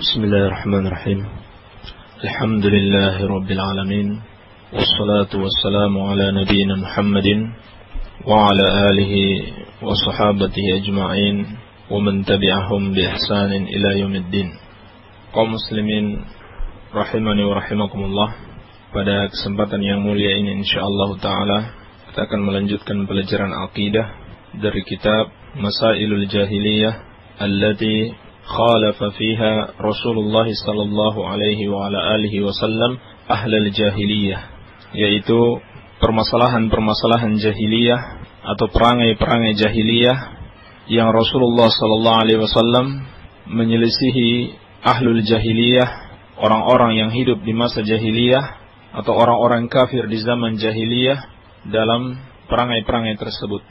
Bismillahirrahmanirrahim. Alhamdulillahi alamin. Wassalatu wassalamu ala nabiyyina Muhammadin wa ala alihi wa sahabatihi ajma'in wa man tabi'ahum bi ihsanin ila yaumiddin. Kaum muslimin rahimani wa rahimakumullah. Pada kesempatan yang mulia ini insyaallah taala kita akan melanjutkan pelajaran akidah dari kitab Masailul Jahiliyah allati khalafa fiha Rasulullah sallallahu alaihi wa ala alihi wasallam ahlal jahiliyah, yaitu permasalahan-permasalahan jahiliyah atau perangai-perangai jahiliyah yang Rasulullah sallallahu alaihi wasallam menyelisihi ahlul jahiliyah, orang-orang yang hidup di masa jahiliyah atau orang-orang kafir di zaman jahiliyah dalam perangai-perangai tersebut.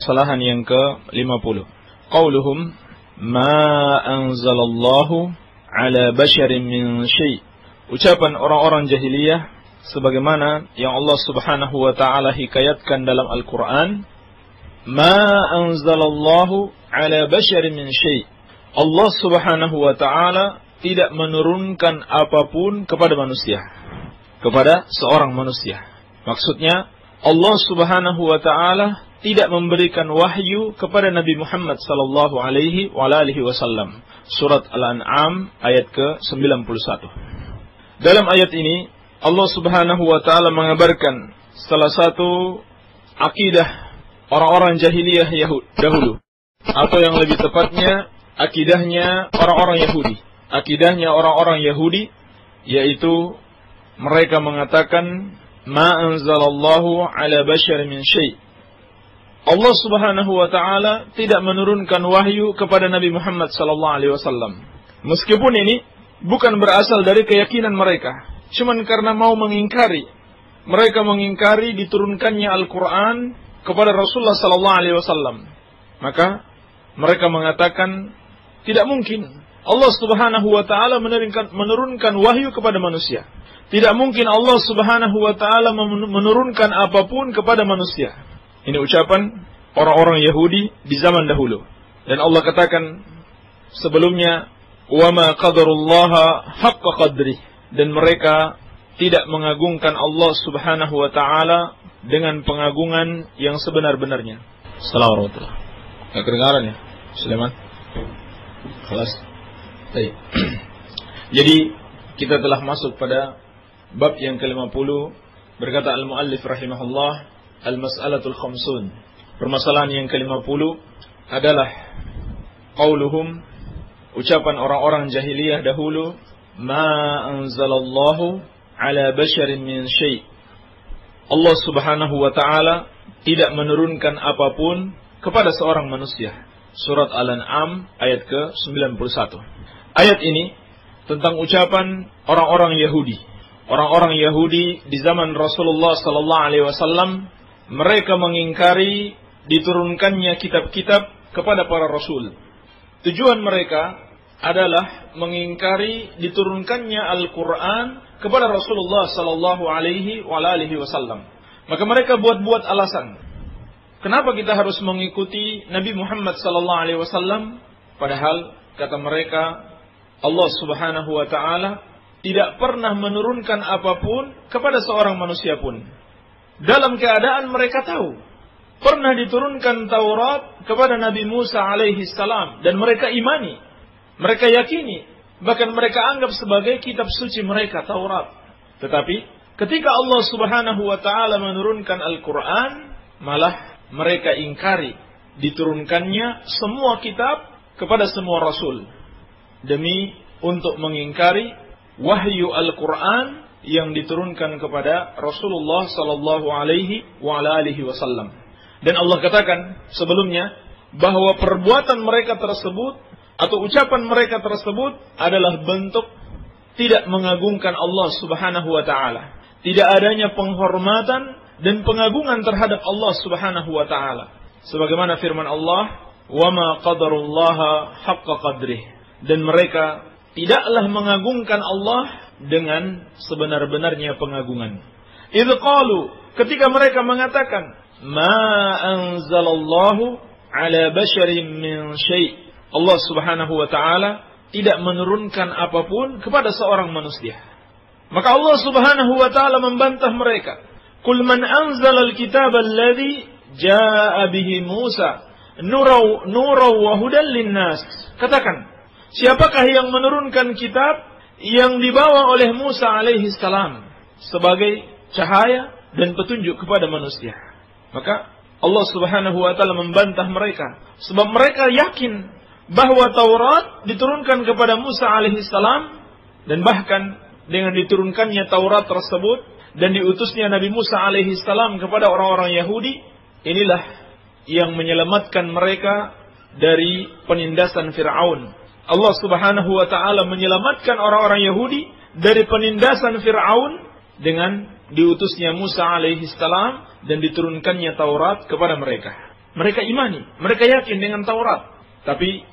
Kesalahan yang ke-50, qauluhum ma anzalallahu ala basyarin min syai'. Ucapan orang-orang jahiliyah sebagaimana yang Allah Subhanahu wa taala hikayatkan dalam Al-Qur'an, ma anzalallahu ala basyarin min syai'. Allah Subhanahu wa taala tidak menurunkan apapun kepada manusia, kepada seorang manusia. Maksudnya Allah Subhanahu wa taala tidak memberikan wahyu kepada Nabi Muhammad sallallahu alaihi wa alihi wasallam. Surat Al-An'am ayat ke-91. Dalam ayat ini Allah Subhanahu wa taala mengabarkan salah satu akidah orang-orang jahiliyah dahulu, atau yang lebih tepatnya akidahnya orang-orang Yahudi. Akidahnya orang-orang Yahudi yaitu mereka mengatakan ma anzalallahu ala basyarin min syai'. Allah Subhanahu wa taala tidak menurunkan wahyu kepada Nabi Muhammad sallallahu alaihi wasallam. Meskipun ini bukan berasal dari keyakinan mereka, cuman karena mau mengingkari. Mereka mengingkari diturunkannya Al-Qur'an kepada Rasulullah sallallahu alaihi wasallam. Maka mereka mengatakan tidak mungkin Allah Subhanahu wa taala menurunkan wahyu kepada manusia. Tidak mungkin Allah Subhanahu wa taala menurunkan apapun kepada manusia. Ini ucapan orang-orang Yahudi di zaman dahulu. Dan Allah katakan sebelumnya, wa ma qadarullaha haqqa qadri. Dan mereka tidak mengagungkan Allah Subhanahu wa taala dengan pengagungan yang sebenar-benarnya. Assalamualaikum. Enggak kedengaran ya, Sulaiman? Kelas. Baik. Jadi kita telah masuk pada bab yang ke-50. Berkata al-muallif rahimahullah, al-mas'alatul khamsun. Permasalahan yang ke-50 adalah qauluhum, ucapan orang-orang jahiliyah dahulu, ma anzalallahu ala basyarin min syai'. Allah Subhanahu wa taala tidak menurunkan apapun kepada seorang manusia. Surat Al-An'am ayat ke-91. Ayat ini tentang ucapan orang-orang Yahudi. Orang-orang Yahudi di zaman Rasulullah sallallahu alaihi wasallam, mereka mengingkari diturunkannya kitab-kitab kepada para rasul. Tujuan mereka adalah mengingkari diturunkannya Al-Qur'an kepada Rasulullah sallallahu alaihi wasallam. Maka mereka buat-buat alasan. Kenapa kita harus mengikuti Nabi Muhammad sallallahu alaihi wasallam? Padahal kata mereka, Allah Subhanahu wa taala tidak pernah menurunkan apapun kepada seorang manusia pun. Dalam keadaan mereka tahu pernah diturunkan Taurat kepada Nabi Musa alaihi salam, dan mereka imani, mereka yakini, bahkan mereka anggap sebagai kitab suci mereka Taurat. Tetapi ketika Allah Subhanahu wa taala menurunkan Al-Qur'an, malah mereka ingkari diturunkannya semua kitab kepada semua rasul, demi untuk mengingkari wahyu Al-Qur'an yang diturunkan kepada Rasulullah sallallahu alaihi wasallam. Dan Allah katakan sebelumnya bahwa perbuatan mereka tersebut atau ucapan mereka tersebut adalah bentuk tidak mengagungkan Allah Subhanahu wa taala. Tidak adanya penghormatan dan pengagungan terhadap Allah Subhanahu wa taala. Sebagaimana firman Allah, wa ma qadarullaha haqqa qadrih. Dan mereka tidaklah mengagungkan Allah dengan sebenar-benarnya pengagungan. Idz qalu, ketika mereka mengatakan, ma anzalallahu ala basyarin min syai'. Allah Subhanahu wa taala tidak menurunkan apapun kepada seorang manusia. Maka Allah Subhanahu wa taala membantah mereka. Qul man anzalal kitaba alladhi jaa'a bihi Musa nuran wa hudan linnas. Katakan, siapakah yang menurunkan kitab yang dibawa oleh Musa alaihi salam sebagai cahaya dan petunjuk kepada manusia? Maka Allah Subhanahu wa taala membantah mereka sebab mereka yakin bahwa Taurat diturunkan kepada Musa alaihi salam, dan bahkan dengan diturunkannya Taurat tersebut dan diutusnya Nabi Musa alaihi salam kepada orang-orang Yahudi, inilah yang menyelamatkan mereka dari penindasan Fir'aun. Allah Subhanahu wa taala menyelamatkan orang-orang Yahudi dari penindasan Fir'aun dengan diutusnya Musa alaihi salam dan diturunkannya Taurat kepada mereka. Mereka imani, mereka yakin dengan Taurat. Tapi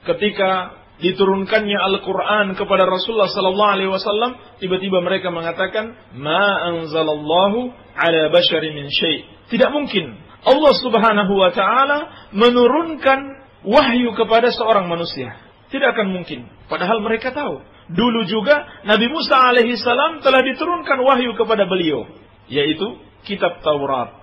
ketika diturunkannya Al-Quran kepada Rasulullah sallallahu alaihi wasallam, tiba-tiba mereka mengatakan, "Ma anzalallahu ala basyarin min syai'." Tidak mungkin Allah Subhanahu wa taala menurunkan wahyu kepada seorang manusia. Tidak akan mungkin. Padahal mereka tahu. Dulu juga Nabi Musa alaihi salam telah diturunkan wahyu kepada beliau, yaitu kitab Taurat.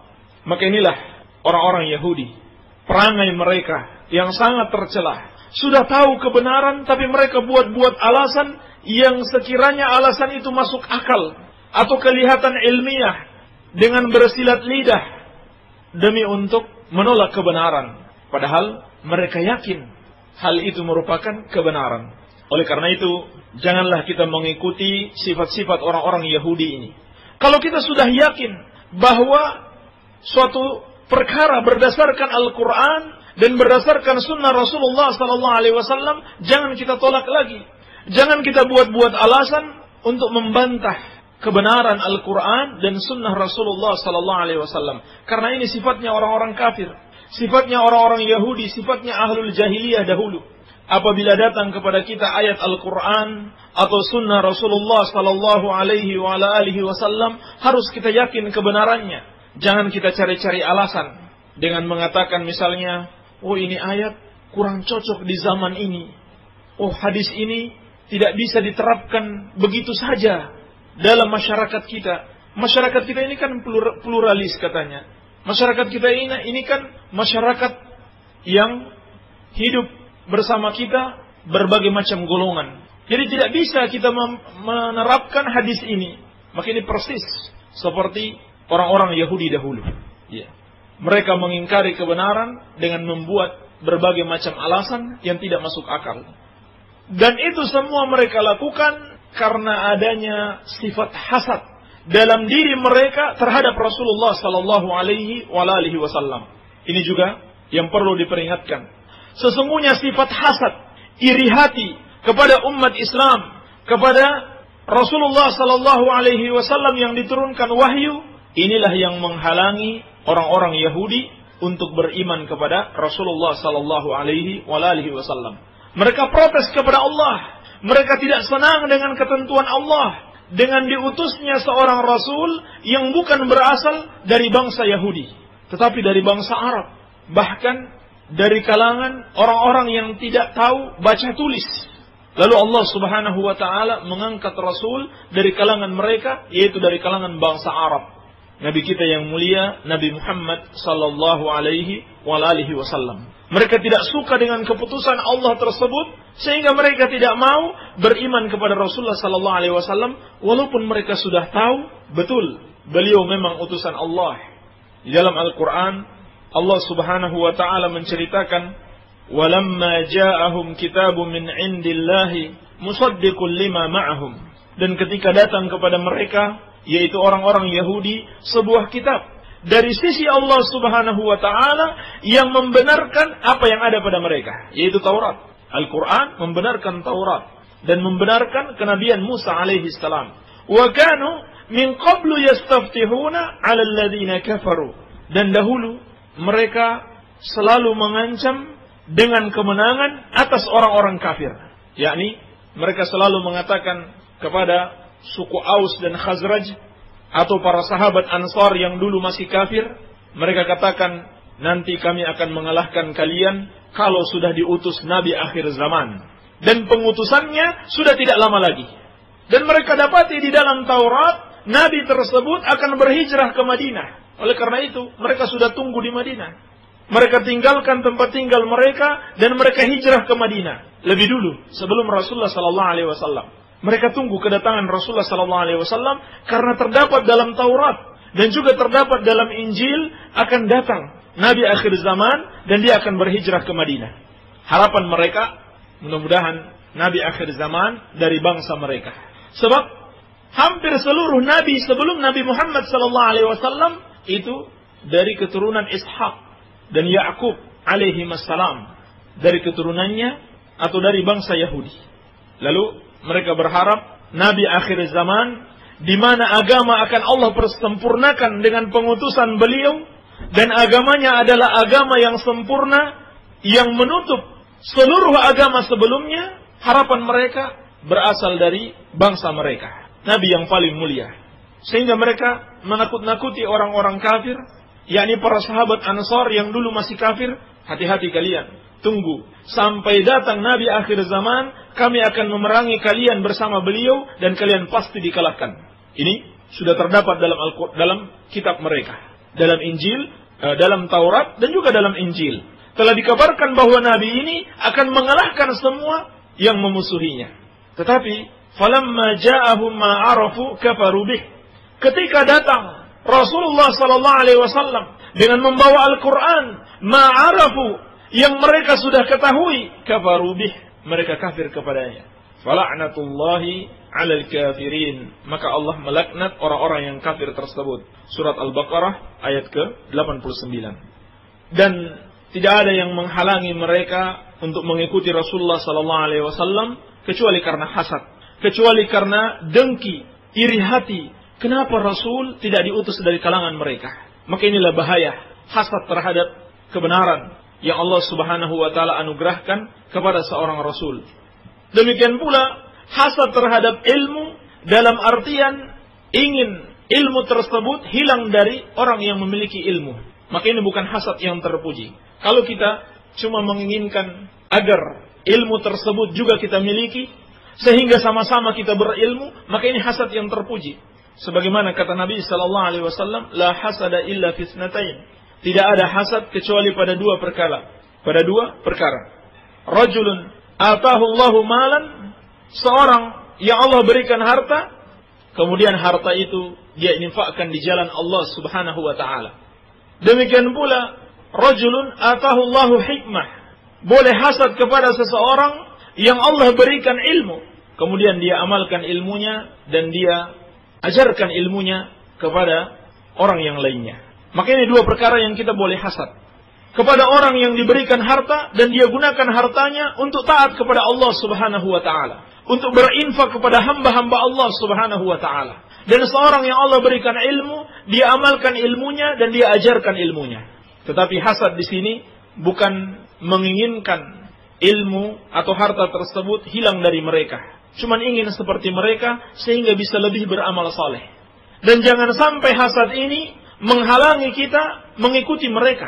Maka inilah orang-orang Yahudi, perangai mereka yang sangat tercelah. Sudah tahu kebenaran, tapi mereka buat-buat alasan yang sekiranya alasan itu masuk akal atau kelihatan ilmiah dengan bersilat lidah demi untuk menolak kebenaran. Padahal mereka yakin hal itu merupakan kebenaran. Oleh karena itu, janganlah kita mengikuti sifat-sifat orang-orang Yahudi ini. Kalau kita sudah yakin bahwa suatu perkara berdasarkan Al-Quran dan berdasarkan sunnah Rasulullah SAW, jangan kita tolak lagi. Jangan kita buat-buat alasan untuk membantah kebenaran Al-Quran dan sunnah Rasulullah SAW. Karena ini sifatnya orang-orang kafir, sifatnya orang-orang Yahudi, sifatnya ahlul jahiliyah dahulu. Apabila datang kepada kita ayat Al-Quran atau sunnah Rasulullah SAW, harus kita yakin kebenarannya. Jangan kita cari-cari alasan dengan mengatakan misalnya, oh ini ayat kurang cocok di zaman ini. Oh hadis ini tidak bisa diterapkan begitu saja dalam masyarakat kita. Masyarakat kita ini kan pluralis katanya. Masyarakat kita ini kan masyarakat yang hidup bersama kita berbagai macam golongan. Jadi tidak bisa kita menerapkan hadis ini. Maka ini persis seperti orang-orang Yahudi dahulu. Ya. Mereka mengingkari kebenaran dengan membuat berbagai macam alasan yang tidak masuk akal. Dan itu semua mereka lakukan karena adanya sifat hasad dalam diri mereka terhadap Rasulullah sallallahu alaihi wasallam. Ini juga yang perlu diperingatkan. Sesungguhnya sifat hasad, iri hati kepada umat Islam, kepada Rasulullah sallallahu alaihi wasallam yang diturunkan wahyu, inilah yang menghalangi orang-orang Yahudi untuk beriman kepada Rasulullah sallallahu alaihi wasallam. Mereka protes kepada Allah. Mereka tidak senang dengan ketentuan Allah, dengan diutusnya seorang rasul yang bukan berasal dari bangsa Yahudi, tetapi dari bangsa Arab. Bahkan dari kalangan orang-orang yang tidak tahu baca tulis. Lalu Allah Subhanahu wa taala mengangkat rasul dari kalangan mereka, yaitu dari kalangan bangsa Arab. Nabi kita yang mulia, Nabi Muhammad sallallahu alaihi wasallam. Mereka tidak suka dengan keputusan Allah tersebut, sehingga mereka tidak mau beriman kepada Rasulullah sallallahu alaihi wasallam, walaupun mereka sudah tahu betul beliau memang utusan Allah. Di dalam Al-Qur'an Allah Subhanahu wa taala menceritakan, "Walamma ja'ahum kitabun min 'indillahi musaddiqul lima ma'ahum." Dan ketika datang kepada mereka, yaitu orang-orang Yahudi, sebuah kitab dari sisi Allah Subhanahu wa taala yang membenarkan apa yang ada pada mereka, yaitu Taurat. Al-Qur'an membenarkan Taurat dan membenarkan kenabian Musa alaihi salam. Wa kanu min qablu yastaftihuna 'ala alladziina kafaru. Dan dahulu mereka selalu mengancam dengan kemenangan atas orang-orang kafir. Yakni mereka selalu mengatakan kepada suku Aus dan Khazraj atau para sahabat Ansar yang dulu masih kafir, mereka katakan, nanti kami akan mengalahkan kalian kalau sudah diutus Nabi akhir zaman. Dan pengutusannya sudah tidak lama lagi. Dan mereka dapati di dalam Taurat, Nabi tersebut akan berhijrah ke Madinah. Oleh karena itu, mereka sudah tunggu di Madinah. Mereka tinggalkan tempat tinggal mereka dan mereka hijrah ke Madinah lebih dulu sebelum Rasulullah SAW. Mereka tunggu kedatangan Rasulullah SAW karena terdapat dalam Taurat dan juga terdapat dalam Injil akan datang Nabi akhir zaman dan dia akan berhijrah ke Madinah. Harapan mereka, mudah-mudahan Nabi akhir zaman dari bangsa mereka. Sebab hampir seluruh Nabi sebelum Nabi Muhammad SAW itu dari keturunan Ishaq dan Ya'qub alaihi wassalam, dari keturunannya atau dari bangsa Yahudi. Lalu mereka berharap Nabi akhir zaman di mana agama akan Allah persempurnakan dengan pengutusan beliau dan agamanya adalah agama yang sempurna yang menutup seluruh agama sebelumnya. Harapan mereka berasal dari bangsa mereka, Nabi yang paling mulia. Sehingga mereka menakut-nakuti orang-orang kafir, yakni para sahabat Ansar yang dulu masih kafir. Hati-hati kalian, tunggu sampai datang Nabi akhir zaman, kami akan memerangi kalian bersama beliau dan kalian pasti dikalahkan. Ini sudah terdapat dalam kitab mereka, dalam Injil, dalam Taurat dan juga dalam Injil. Telah dikabarkan bahwa Nabi ini akan mengalahkan semua yang memusuhinya. Tetapi falamma ja'ahum ma 'arafu kafaru bih. Ketika datang Rasulullah sallallahu alaihi wasallam dengan membawa Al-Qur'an, ma 'arafu, yang mereka sudah ketahui, kafaru bih, mereka kafir kepadanya. Fala'natullahi 'alal kafirin, maka Allah melaknat orang-orang yang kafir tersebut. Surat Al-Baqarah ayat ke-89. Dan tidak ada yang menghalangi mereka untuk mengikuti Rasulullah sallallahu alaihi wasallam kecuali karena hasad, kecuali karena dengki, iri hati. Kenapa Rasul tidak diutus dari kalangan mereka? Maka inilah bahaya hasad terhadap kebenaran yang Allah Subhanahu wa taala anugerahkan kepada seorang rasul. Demikian pula hasad terhadap ilmu dalam artian ingin ilmu tersebut hilang dari orang yang memiliki ilmu. Maka ini bukan hasad yang terpuji. Kalau kita cuma menginginkan agar ilmu tersebut juga kita miliki, sehingga sama-sama kita berilmu, maka ini hasad yang terpuji. Sebagaimana kata Nabi sallallahu alaihi wasallam, la hasada illa fi itsnatain. Tidak ada hasad kecuali pada dua perkara. Pada dua perkara. Rajulun atahu Allahu malan, seorang yang Allah berikan harta, kemudian harta itu dia infakkan di jalan Allah Subhanahu wa taala. Demikian pula rajulun atahu Allahu hikmah. Boleh hasad kepada seseorang yang Allah berikan ilmu, kemudian dia amalkan ilmunya dan dia ajarkan ilmunya kepada orang yang lainnya. Maka ini dua perkara yang kita boleh hasad. Kepada orang yang diberikan harta dan dia gunakan hartanya untuk taat kepada Allah Subhanahu wa taala, untuk berinfak kepada hamba-hamba Allah Subhanahu wa taala. Dan seorang yang Allah berikan ilmu, dia amalkan ilmunya dan dia ajarkan ilmunya. Tetapi hasad di sini bukan menginginkan ilmu atau harta tersebut hilang dari mereka. Cuman ingin seperti mereka sehingga bisa lebih beramal saleh. Dan jangan sampai hasad ini menghalangi kita mengikuti mereka.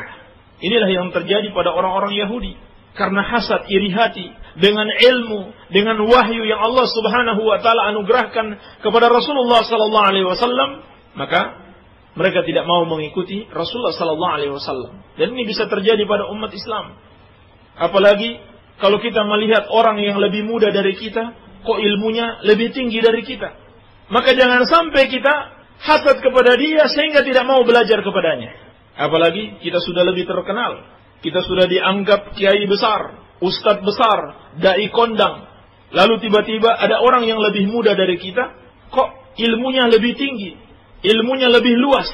Inilah yang terjadi pada orang-orang Yahudi. Karena hasad, iri hati dengan ilmu, dengan wahyu yang Allah Subhanahu wa taala anugerahkan kepada Rasulullah sallallahu alaihi wasallam, maka mereka tidak mau mengikuti Rasulullah sallallahu alaihi wasallam. Dan ini bisa terjadi pada umat Islam. Apalagi kalau kita melihat orang yang lebih muda dari kita, kok ilmunya lebih tinggi dari kita. Maka jangan sampai kita hasad kepada dia sehingga tidak mau belajar kepadanya. Apalagi kita sudah lebih terkenal, kita sudah dianggap kiai besar, ustadz besar, dai kondang. Lalu tiba-tiba ada orang yang lebih muda dari kita, kok ilmunya lebih tinggi, ilmunya lebih luas.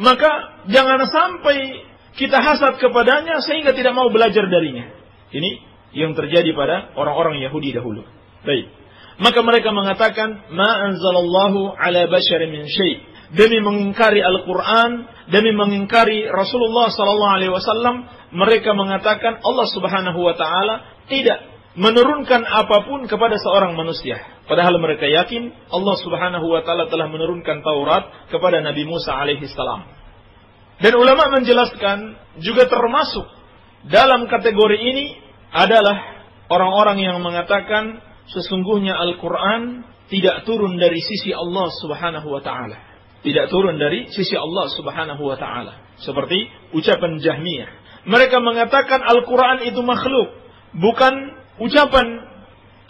Maka jangan sampai kita hasad kepadanya sehingga tidak mau belajar darinya. Ini yang terjadi pada orang-orang Yahudi dahulu. Baik. Maka mereka mengatakan, ma anzalallahu ala basyarin min syai'. Demi mengingkari Al-Quran, demi mengingkari Rasulullah SAW, mereka mengatakan Allah Subhanahu wa taala tidak menurunkan apapun kepada seorang manusia. Padahal mereka yakin Allah Subhanahu wa taala telah menurunkan Taurat kepada Nabi Musa alaihi salam. Dan ulama menjelaskan juga termasuk dalam kategori ini adalah orang-orang yang mengatakan sesungguhnya Al-Quran tidak turun dari sisi Allah Subhanahu wa ta'ala. Tidak turun dari sisi Allah Subhanahu wa ta'ala. Seperti ucapan Jahmiyah. Mereka mengatakan Al-Quran itu makhluk, bukan ucapan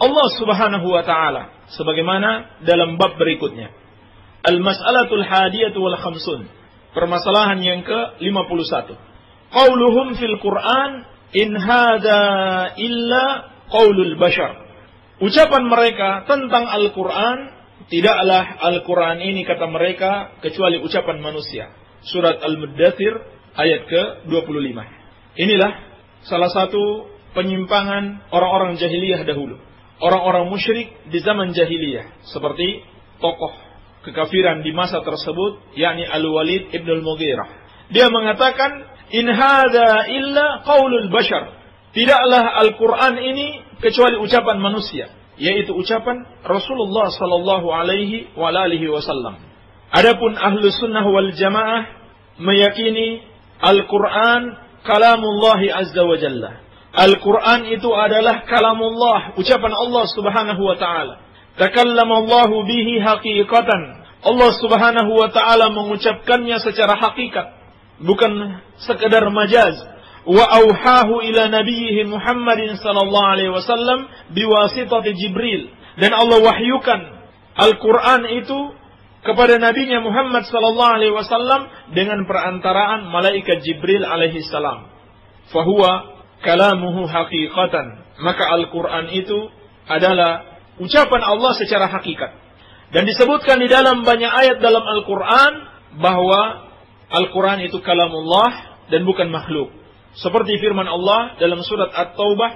Allah Subhanahu wa ta'ala. Sebagaimana dalam bab berikutnya. Al-Mas'alatul Hadiyatu wal Khamsun. Permasalahan yang ke-51. Qauluhum fil Qur'an in hada illa qaulul bashar. Ucapan mereka tentang Al-Quran, tidaklah Al-Quran ini kata mereka kecuali ucapan manusia. Surat Al-Muddathir ayat ke-25. Inilah salah satu penyimpangan orang-orang jahiliyah dahulu. Orang-orang musyrik di zaman jahiliyah. Seperti tokoh kekafiran di masa tersebut, yakni Al-Walid ibn Al-Mughirah. Dia mengatakan, in hadha illa qaulul bashar. Tidaklah Al-Quran ini kecuali ucapan manusia, yaitu ucapan Rasulullah sallallahu alaihi wasallam. Adapun ahlu sunnah wal jamaah meyakini Al-Quran kalamullah azza wa jalla. Al-Quran itu adalah kalamullah, ucapan Allah subhanahu wa ta'ala. Takallamallahu bihi haqiqatan. Allah subhanahu wa ta'ala mengucapkannya secara hakikat, bukan sekedar majaz. Wa auhahu ila nabiyhi Muhammadin sallallahu alaihi wasallam biwasitati Jibril. Dan Allah wahyukan Al-Quran itu kepada nabinya Muhammad sallallahu alaihi wasallam dengan perantaraan malaikat Jibril alaihi salam. Fahuwa kalamuhu haqiqatan. Maka Al-Quran itu adalah ucapan Allah secara hakikat. Dan disebutkan di dalam banyak ayat dalam Al-Quran bahwa Al-Quran itu kalamullah dan bukan makhluk. Seperti firman Allah dalam surat At-Taubah,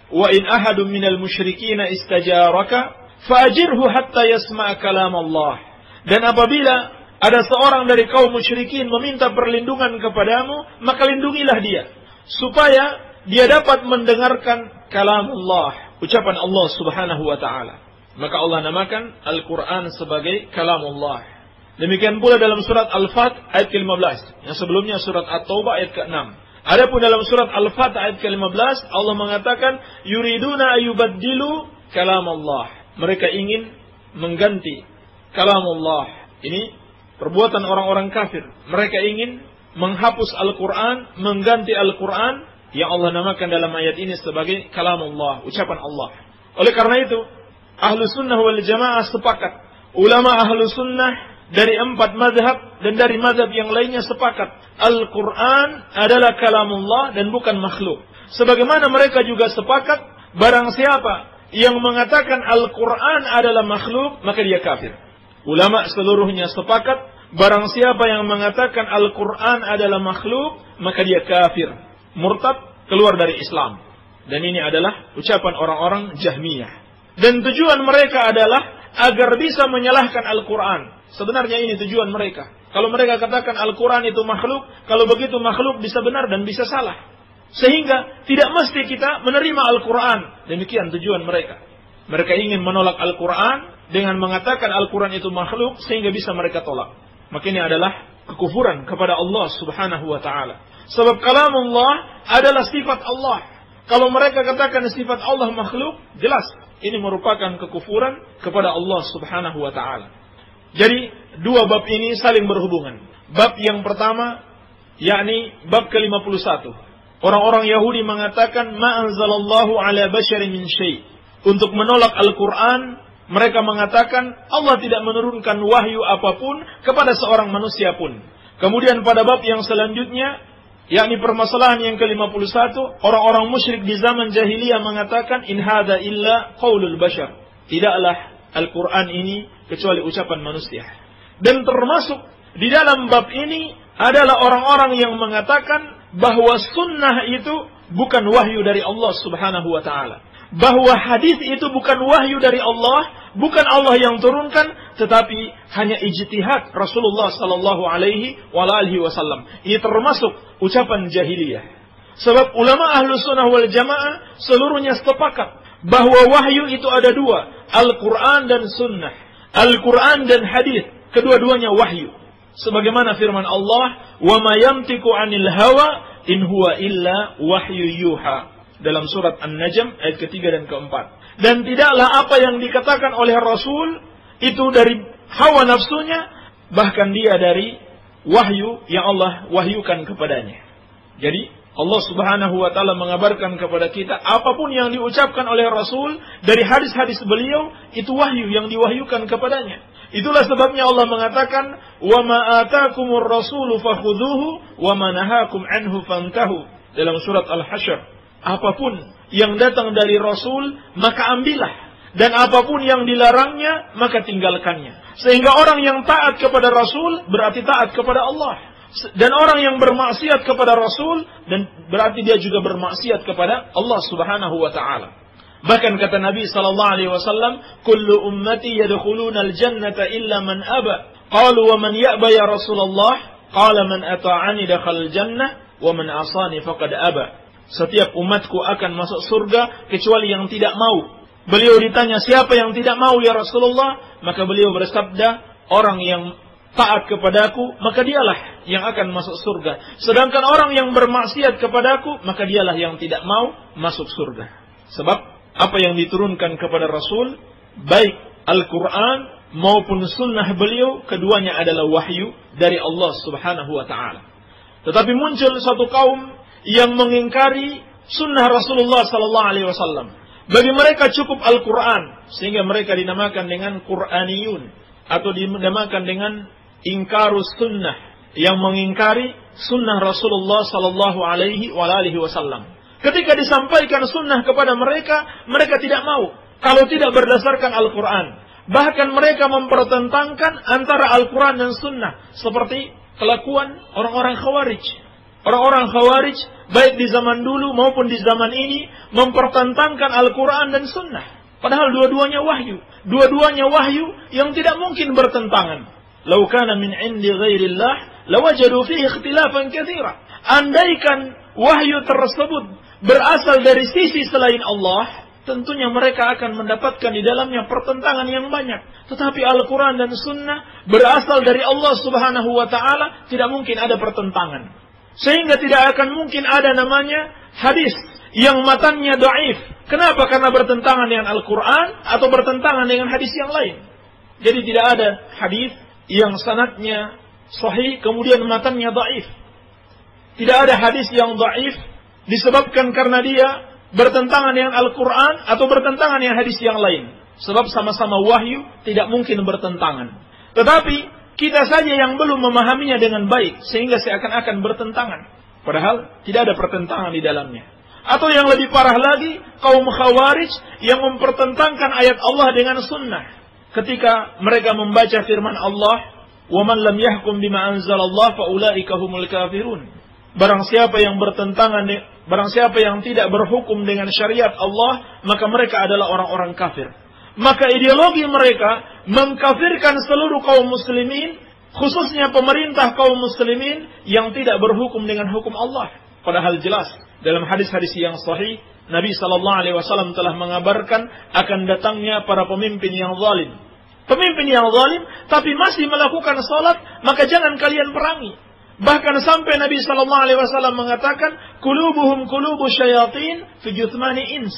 wa in ahadun minal musyrikina istajaraka fa'ajirhu hatta yasma'a kalam Allah. Dan apabila ada seorang dari kaum musyrikin meminta perlindungan kepadamu, maka lindungilah dia supaya dia dapat mendengarkan kalam Allah, ucapan Allah subhanahu wa ta'ala. Maka Allah namakan Al-Quran sebagai kalam Allah. Demikian pula dalam surat Al-Fat ayat ke-15. Yang sebelumnya surat At-Taubah ayat ke-6. Adapun dalam surat Al-Fat ayat ke-15, Allah mengatakan, yuriduna ayubaddilu kalam Allah. Mereka ingin mengganti kalam Allah. Ini perbuatan orang-orang kafir. Mereka ingin menghapus Al-Quran, mengganti Al-Quran yang Allah namakan dalam ayat ini sebagai kalamullah, ucapan Allah. Oleh karena itu, ahlu sunnah wal jamaah sepakat. Ulama ahlu sunnah dari 4 mazhab dan dari mazhab yang lainnya sepakat. Al-Quran adalah kalamullah dan bukan makhluk. Sebagaimana mereka juga sepakat, barang siapa yang mengatakan Al-Quran adalah makhluk, maka dia kafir. Ulama seluruhnya sepakat, barang siapa yang mengatakan Al-Quran adalah makhluk, maka dia kafir, murtad, keluar dari Islam. Dan ini adalah ucapan orang-orang Jahmiyah. Dan tujuan mereka adalah agar bisa menyalahkan Al-Quran. Sebenarnya ini tujuan mereka. Kalau mereka katakan Al-Quran itu makhluk, kalau begitu makhluk bisa benar dan bisa salah. Sehingga tidak mesti kita menerima Al-Quran. Demikian tujuan mereka. Mereka ingin menolak Al-Quran dengan mengatakan Al-Quran itu makhluk sehingga bisa mereka tolak. Maka ini adalah kekufuran kepada Allah subhanahu wa ta'ala. Sebab kalamullah adalah sifat Allah. Kalau mereka katakan sifat Allah makhluk, jelas ini merupakan kekufuran kepada Allah subhanahu wa ta'ala. Jadi dua bab ini saling berhubungan. Bab yang pertama, yakni bab ke-51. Orang-orang Yahudi mengatakan ma anzalallahu ala basyarin min syai'. Untuk menolak Al-Quran, mereka mengatakan Allah tidak menurunkan wahyu apapun kepada seorang manusia pun. Kemudian pada bab yang selanjutnya, yakni permasalahan yang ke-51, orang-orang musyrik di zaman jahiliyah mengatakan in hadza illa qaulul bashar. Tidaklah Al-Quran ini kecuali ucapan manusia. Dan termasuk di dalam bab ini adalah orang-orang yang mengatakan bahwa sunnah itu bukan wahyu dari Allah subhanahu wa ta'ala. Bahwa hadis itu bukan wahyu dari Allah, bukan Allah yang turunkan, tetapi hanya ijtihad Rasulullah sallallahu alaihi wasallam. Ini termasuk ucapan jahiliyah. Sebab ulama ahlu sunnah wal jamaah seluruhnya sepakat bahwa wahyu itu ada dua, Al-Quran dan sunnah. Al-Quran dan hadis, kedua-duanya wahyu. Sebagaimana firman Allah, wa ma yamtiku 'anil hawa in huwa illa wahyu yuha. dalam surat An-Najm ayat ke-3 dan ke-4. Dan tidaklah apa yang dikatakan oleh Rasul itu dari hawa nafsunya, bahkan dia dari wahyu yang Allah wahyukan kepadanya. Jadi Allah Subhanahu wa taala mengabarkan kepada kita apapun yang diucapkan oleh Rasul dari hadis-hadis beliau itu wahyu yang diwahyukan kepadanya. Itulah sebabnya Allah mengatakan, "Wa ma ataakumur rasulu fakhudhuhu wa ma nahakum anhu fantahu." Dalam surat Al-Hasyr, apapun yang datang dari Rasul maka ambillah, dan apapun yang dilarangnya maka tinggalkannya. Sehingga orang yang taat kepada Rasul berarti taat kepada Allah, dan orang yang bermaksiat kepada Rasul dan berarti dia juga bermaksiat kepada Allah Subhanahu wa taala. Bahkan kata Nabi sallallahu alaihi wasallam, "Kullu ummati yadkhuluna al-jannata illa man aba." Qalu wa man ya'ba ya Rasulullah? Qala man ata'ani dakhala al-jannah wa man 'asani faqad aba. Setiap umatku akan masuk surga kecuali yang tidak mau. Beliau ditanya, siapa yang tidak mau ya Rasulullah? Maka beliau bersabda, orang yang taat kepadaku, maka dialah yang akan masuk surga. Sedangkan orang yang bermaksiat kepadaku, maka dialah yang tidak mau masuk surga. Sebab apa yang diturunkan kepada Rasul, baik Al-Quran maupun sunnah beliau, keduanya adalah wahyu dari Allah Subhanahu wa ta'ala. Tetapi muncul satu kaum yang mengingkari sunnah Rasulullah sallallahu alaihi wasallam. Bagi mereka cukup Al-Quran, sehingga mereka dinamakan dengan Quraniyun, atau dinamakan dengan ingkarus sunnah, yang mengingkari sunnah Rasulullah sallallahu alaihi wasallam. Ketika disampaikan sunnah kepada mereka, mereka tidak mau kalau tidak berdasarkan Al-Quran. Bahkan mereka mempertentangkan antara Al-Quran dan sunnah, seperti kelakuan orang-orang Khawarij. Orang-orang Khawarij baik di zaman dulu maupun di zaman ini mempertentangkan Al-Quran dan sunnah. Padahal dua-duanya wahyu. Dua-duanya wahyu yang tidak mungkin bertentangan. Lau kana min indi ghairillah lawajadu fihi ikhtilafan katsira. Andaikan wahyu tersebut berasal dari sisi selain Allah, tentunya mereka akan mendapatkan di dalamnya pertentangan yang banyak. Tetapi Al-Quran dan sunnah berasal dari Allah Subhanahu wa ta'ala, tidak mungkin ada pertentangan. Sehingga tidak akan mungkin ada namanya hadis yang matanya dhaif. Kenapa? Karena bertentangan dengan Al-Quran atau bertentangan dengan hadis yang lain. Jadi tidak ada hadis yang sanadnya sahih kemudian matanya dhaif. Tidak ada hadis yang dhaif disebabkan karena dia bertentangan dengan Al-Quran atau bertentangan dengan hadis yang lain. Sebab sama-sama wahyu tidak mungkin bertentangan. Tetapi kita saja yang belum memahaminya dengan baik sehingga seakan-akan bertentangan. Padahal tidak ada pertentangan di dalamnya. Atau yang lebih parah lagi, kaum Khawarij yang mempertentangkan ayat Allah dengan sunnah. Ketika mereka membaca firman Allah, وَمَنْ لَمْ يَحْكُمْ بِمَا أَنْزَلَ اللَّهُ فَأُولَٰئِكَ هُمُ الْكَافِرُونَ. Barang siapa yang tidak berhukum dengan syariat Allah, maka mereka adalah orang-orang kafir. Maka ideologi mereka mengkafirkan seluruh kaum muslimin, khususnya pemerintah kaum muslimin yang tidak berhukum dengan hukum Allah. Padahal jelas dalam hadis-hadis yang sahih, Nabi SAW telah mengabarkan akan datangnya para pemimpin yang zalim. Pemimpin yang zalim tapi masih melakukan salat, maka jangan kalian perangi. Bahkan sampai Nabi SAW mengatakan, "Qulubuhum qulubu syayatin fi juthmani ins."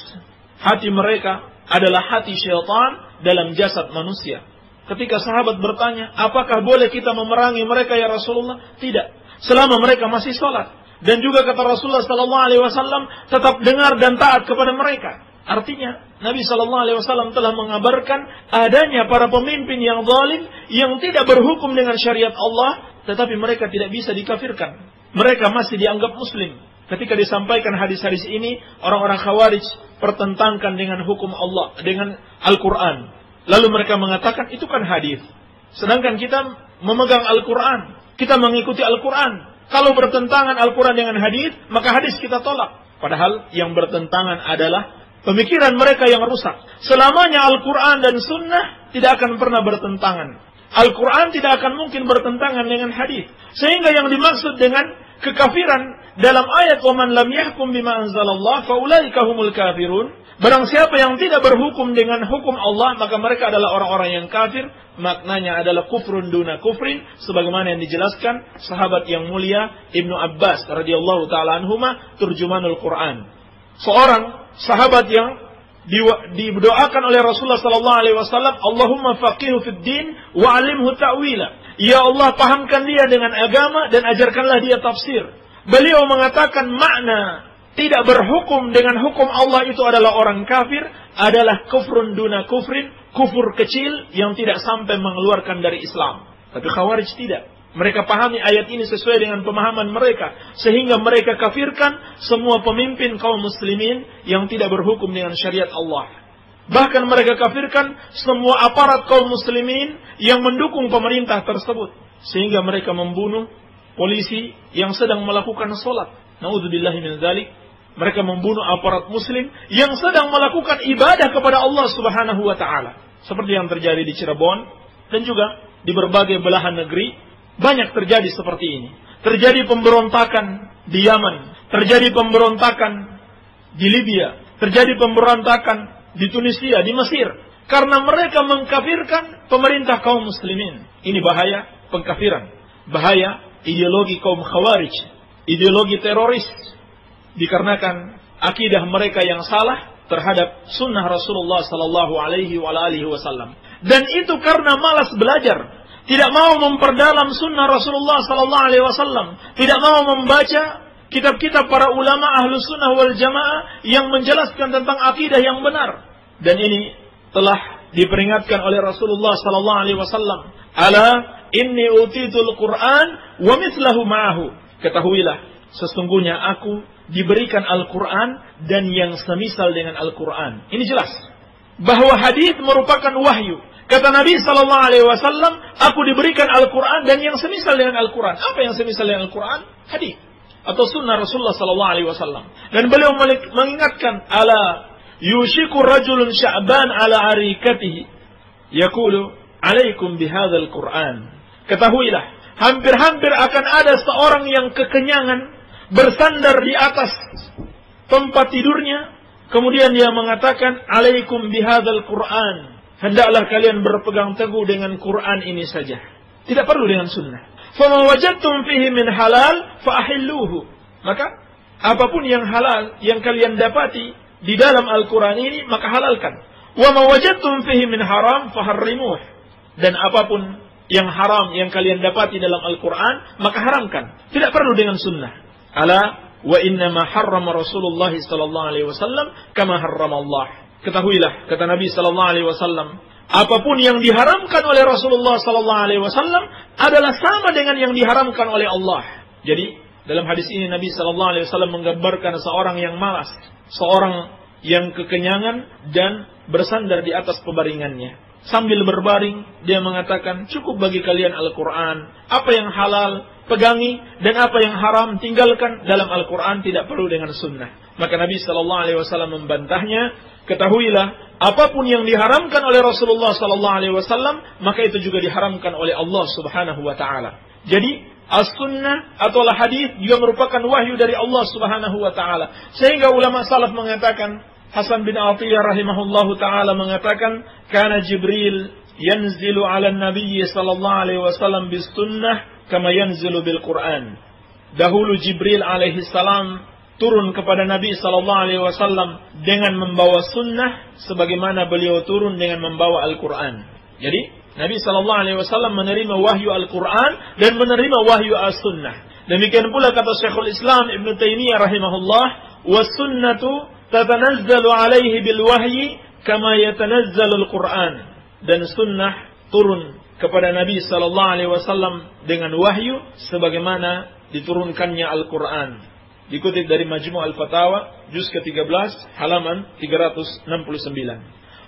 Hati mereka adalah hati syaitan dalam jasad manusia. Ketika sahabat bertanya, apakah boleh kita memerangi mereka ya Rasulullah? Tidak. Selama mereka masih sholat. Dan juga kata Rasulullah SAW, tetap dengar dan taat kepada mereka. Artinya, Nabi SAW telah mengabarkan adanya para pemimpin yang zalim, yang tidak berhukum dengan syariat Allah, tetapi mereka tidak bisa dikafirkan. Mereka masih dianggap muslim. Ketika disampaikan hadis-hadis ini, orang-orang Khawarij pertentangkan dengan hukum Allah, dengan Al-Quran. Lalu mereka mengatakan, itu kan hadis. Sedangkan kita memegang Al-Quran. Kita mengikuti Al-Quran. Kalau bertentangan Al-Quran dengan hadis, maka hadis kita tolak. Padahal yang bertentangan adalah pemikiran mereka yang rusak. Selamanya Al-Quran dan Sunnah tidak akan pernah bertentangan. Al-Quran tidak akan mungkin bertentangan dengan hadis. Sehingga yang dimaksud dengan kekafiran dalam ayat وَمَنْ لَمْ يَحْكُمْ بِمَا أَنْزَلَ اللَّهُ فَأُولَٰئِكَ هُمُ الْكَافِرُونَ. Barang siapa yang tidak berhukum dengan hukum Allah, maka mereka adalah orang-orang yang kafir. Maknanya adalah kufrun duna kufrin, sebagaimana yang dijelaskan sahabat yang mulia Ibnu Abbas radhiyallahu taala anhuma, turjumanul Quran. seorang sahabat yang didoakan oleh Rasulullah sallallahu alaihi wasallam, Allahumma faqihu fid din wa 'allimhu ta'wila. Ya Allah, pahamkan dia dengan agama dan ajarkanlah dia tafsir. Beliau mengatakan makna tidak berhukum dengan hukum Allah itu adalah orang kafir, adalah kufrun duna kufrin, kufur kecil yang tidak sampai mengeluarkan dari Islam. Tapi Khawarij tidak. Mereka pahami ayat ini sesuai dengan pemahaman mereka, sehingga mereka kafirkan semua pemimpin kaum muslimin yang tidak berhukum dengan syariat Allah. Bahkan mereka kafirkan semua aparat kaum muslimin yang mendukung pemerintah tersebut, sehingga mereka membunuh polisi yang sedang melakukan sholat. Na'udzubillahi min dzalik. Mereka membunuh aparat muslim yang sedang melakukan ibadah kepada Allah Subhanahu wa taala, seperti yang terjadi di Cirebon dan juga di berbagai belahan negeri. Banyak terjadi seperti ini. Terjadi pemberontakan di Yaman, terjadi pemberontakan di Libya, terjadi pemberontakan di Tunisia, di Mesir, karena mereka mengkafirkan pemerintah kaum muslimin. Ini bahaya pengkafiran, bahaya ideologi kaum Khawarij, ideologi teroris, dikarenakan akidah mereka yang salah terhadap sunnah Rasulullah sallallahu alaihi wasallam. Dan itu karena malas belajar, tidak mau memperdalam sunnah Rasulullah sallallahu alaihi wasallam, tidak mau membaca kitab-kitab para ulama ahlu sunnah wal jamaah yang menjelaskan tentang akidah yang benar. Dan ini telah diperingatkan oleh Rasulullah sallallahu alaihi wasallam, ala inni utitul Qur'an wa mithlahu ma'ahu. Ketahuilah, sesungguhnya aku diberikan Al-Qur'an dan yang semisal dengan Al-Qur'an. Ini jelas bahwa hadis merupakan wahyu. Kata Nabi sallallahu alaihi wasallam, aku diberikan Al-Qur'an dan yang semisal dengan Al-Qur'an. Apa yang semisal dengan Al-Qur'an? Hadis atau sunnah Rasulullah sallallahu alaihi wasallam. Dan beliau mengingatkan, ala yushiku rajulun sya'ban ala arikatihi yaqulu alaikum bihadzal Qur'an. Ketahuilah, hampir-hampir akan ada seorang yang kekenyangan bersandar di atas tempat tidurnya, kemudian dia mengatakan alaikum bihadzal Qur'an. Hendaklah kalian berpegang teguh dengan Quran ini saja. Tidak perlu dengan sunnah. فَمَا وَجَدْتُمْ فِيهِ مِنْ حَلَالٍ فَأَحِلُّوهُ. Maka, apapun yang halal yang kalian dapati di dalam Al-Quran ini, maka halalkan. وَمَا وَجَدْتُمْ فِيهِ مِنْ حَرَامٍ فَحَرِّمُوهُ. Dan apapun yang haram yang kalian dapati dalam Al-Quran, maka haramkan. Tidak perlu dengan sunnah. Ala wa innama harrama Rasulullah sallallahu alaihi wasallam kama harrama Allah. Ketahuilah, kata Nabi sallallahu alaihi wasallam, apapun yang diharamkan oleh Rasulullah sallallahu alaihi wasallam adalah sama dengan yang diharamkan oleh Allah. Jadi, dalam hadis ini Nabi sallallahu alaihi wasallam menggambarkan seorang yang malas, seorang yang kekenyangan dan bersandar di atas pebaringannya. Sambil berbaring, dia mengatakan, cukup bagi kalian Al-Quran. Apa yang halal, pegangi, dan apa yang haram, tinggalkan. Dalam Al-Quran tidak perlu dengan sunnah. Maka Nabi SAW membantahnya, ketahuilah, apapun yang diharamkan oleh Rasulullah SAW, maka itu juga diharamkan oleh Allah Subhanahu Wa Taala. Jadi, as-sunnah atau hadis juga merupakan wahyu dari Allah Subhanahu Wa Taala. Sehingga ulama salaf mengatakan, Hasan bin Atiyah rahimahullahu ta'ala mengatakan, Kana Jibril yanzilu ala Nabi sallallahu alaihi wasallam bis sunnah kama yanzilu bil Quran. Dahulu Jibril alaihi salam turun kepada Nabi sallallahu alaihi wasallam dengan membawa sunnah sebagaimana beliau turun dengan membawa Al-Quran. Jadi, Nabi sallallahu alaihi wasallam menerima wahyu Al-Quran dan menerima wahyu as-sunnah. Demikian pula kata Syekhul Islam Ibn Taimiyah rahimahullah, was sunnatu tatanazzalu alaihi bil wahyi kama yatanazzalu al-Qur'an. Dan sunnah turun kepada Nabi sallallahu alaihi wasallam dengan wahyu sebagaimana diturunkannya Al-Qur'an. Dikutip dari Majmu' al-Fatawa juz ke-13 halaman 369.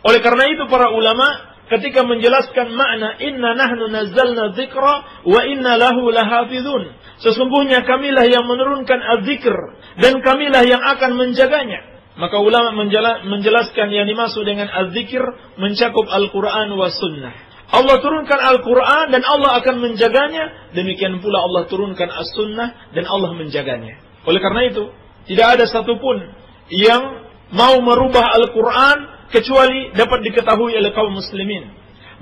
Oleh karena itu para ulama ketika menjelaskan makna inna nahnu nazzalna dzikra wa inna lahu lahafizun, sesungguhnya kamilah yang menurunkan az-zikr dan kamilah yang akan menjaganya. Maka ulama menjelaskan yang dimaksud dengan az-zikr mencakup Al-Quran wa sunnah. Allah turunkan Al-Quran dan Allah akan menjaganya. Demikian pula Allah turunkan as-sunnah dan Allah menjaganya. Oleh karena itu, tidak ada satupun yang mau merubah Al-Quran kecuali dapat diketahui oleh kaum muslimin.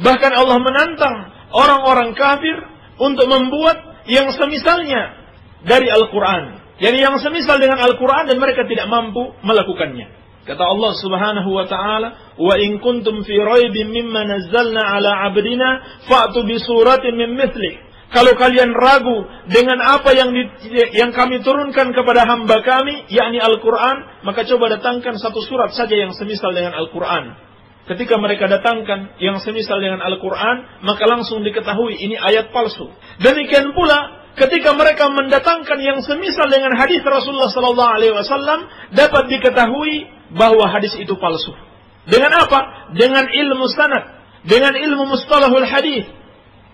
Bahkan Allah menantang orang-orang kafir untuk membuat yang semisalnya dari Al-Quran. Yani yang semisal dengan Al-Quran dan mereka tidak mampu melakukannya. Kata Allah Subhanahu wa taala, "Wa in kuntum fi raibin mimma nazzalna 'ala 'abdina fa'tu bi suratin min mithlih." Kalau kalian ragu dengan apa yang kami turunkan kepada hamba kami, yakni Al-Quran, maka coba datangkan satu surat saja yang semisal dengan Al-Quran. Ketika mereka datangkan yang semisal dengan Al-Quran, maka langsung diketahui ini ayat palsu. Demikian pula ketika mereka mendatangkan yang semisal dengan hadis Rasulullah SAW, dapat diketahui bahwa hadis itu palsu. Dengan apa? Dengan ilmu sanad, dengan ilmu mustalahul hadis.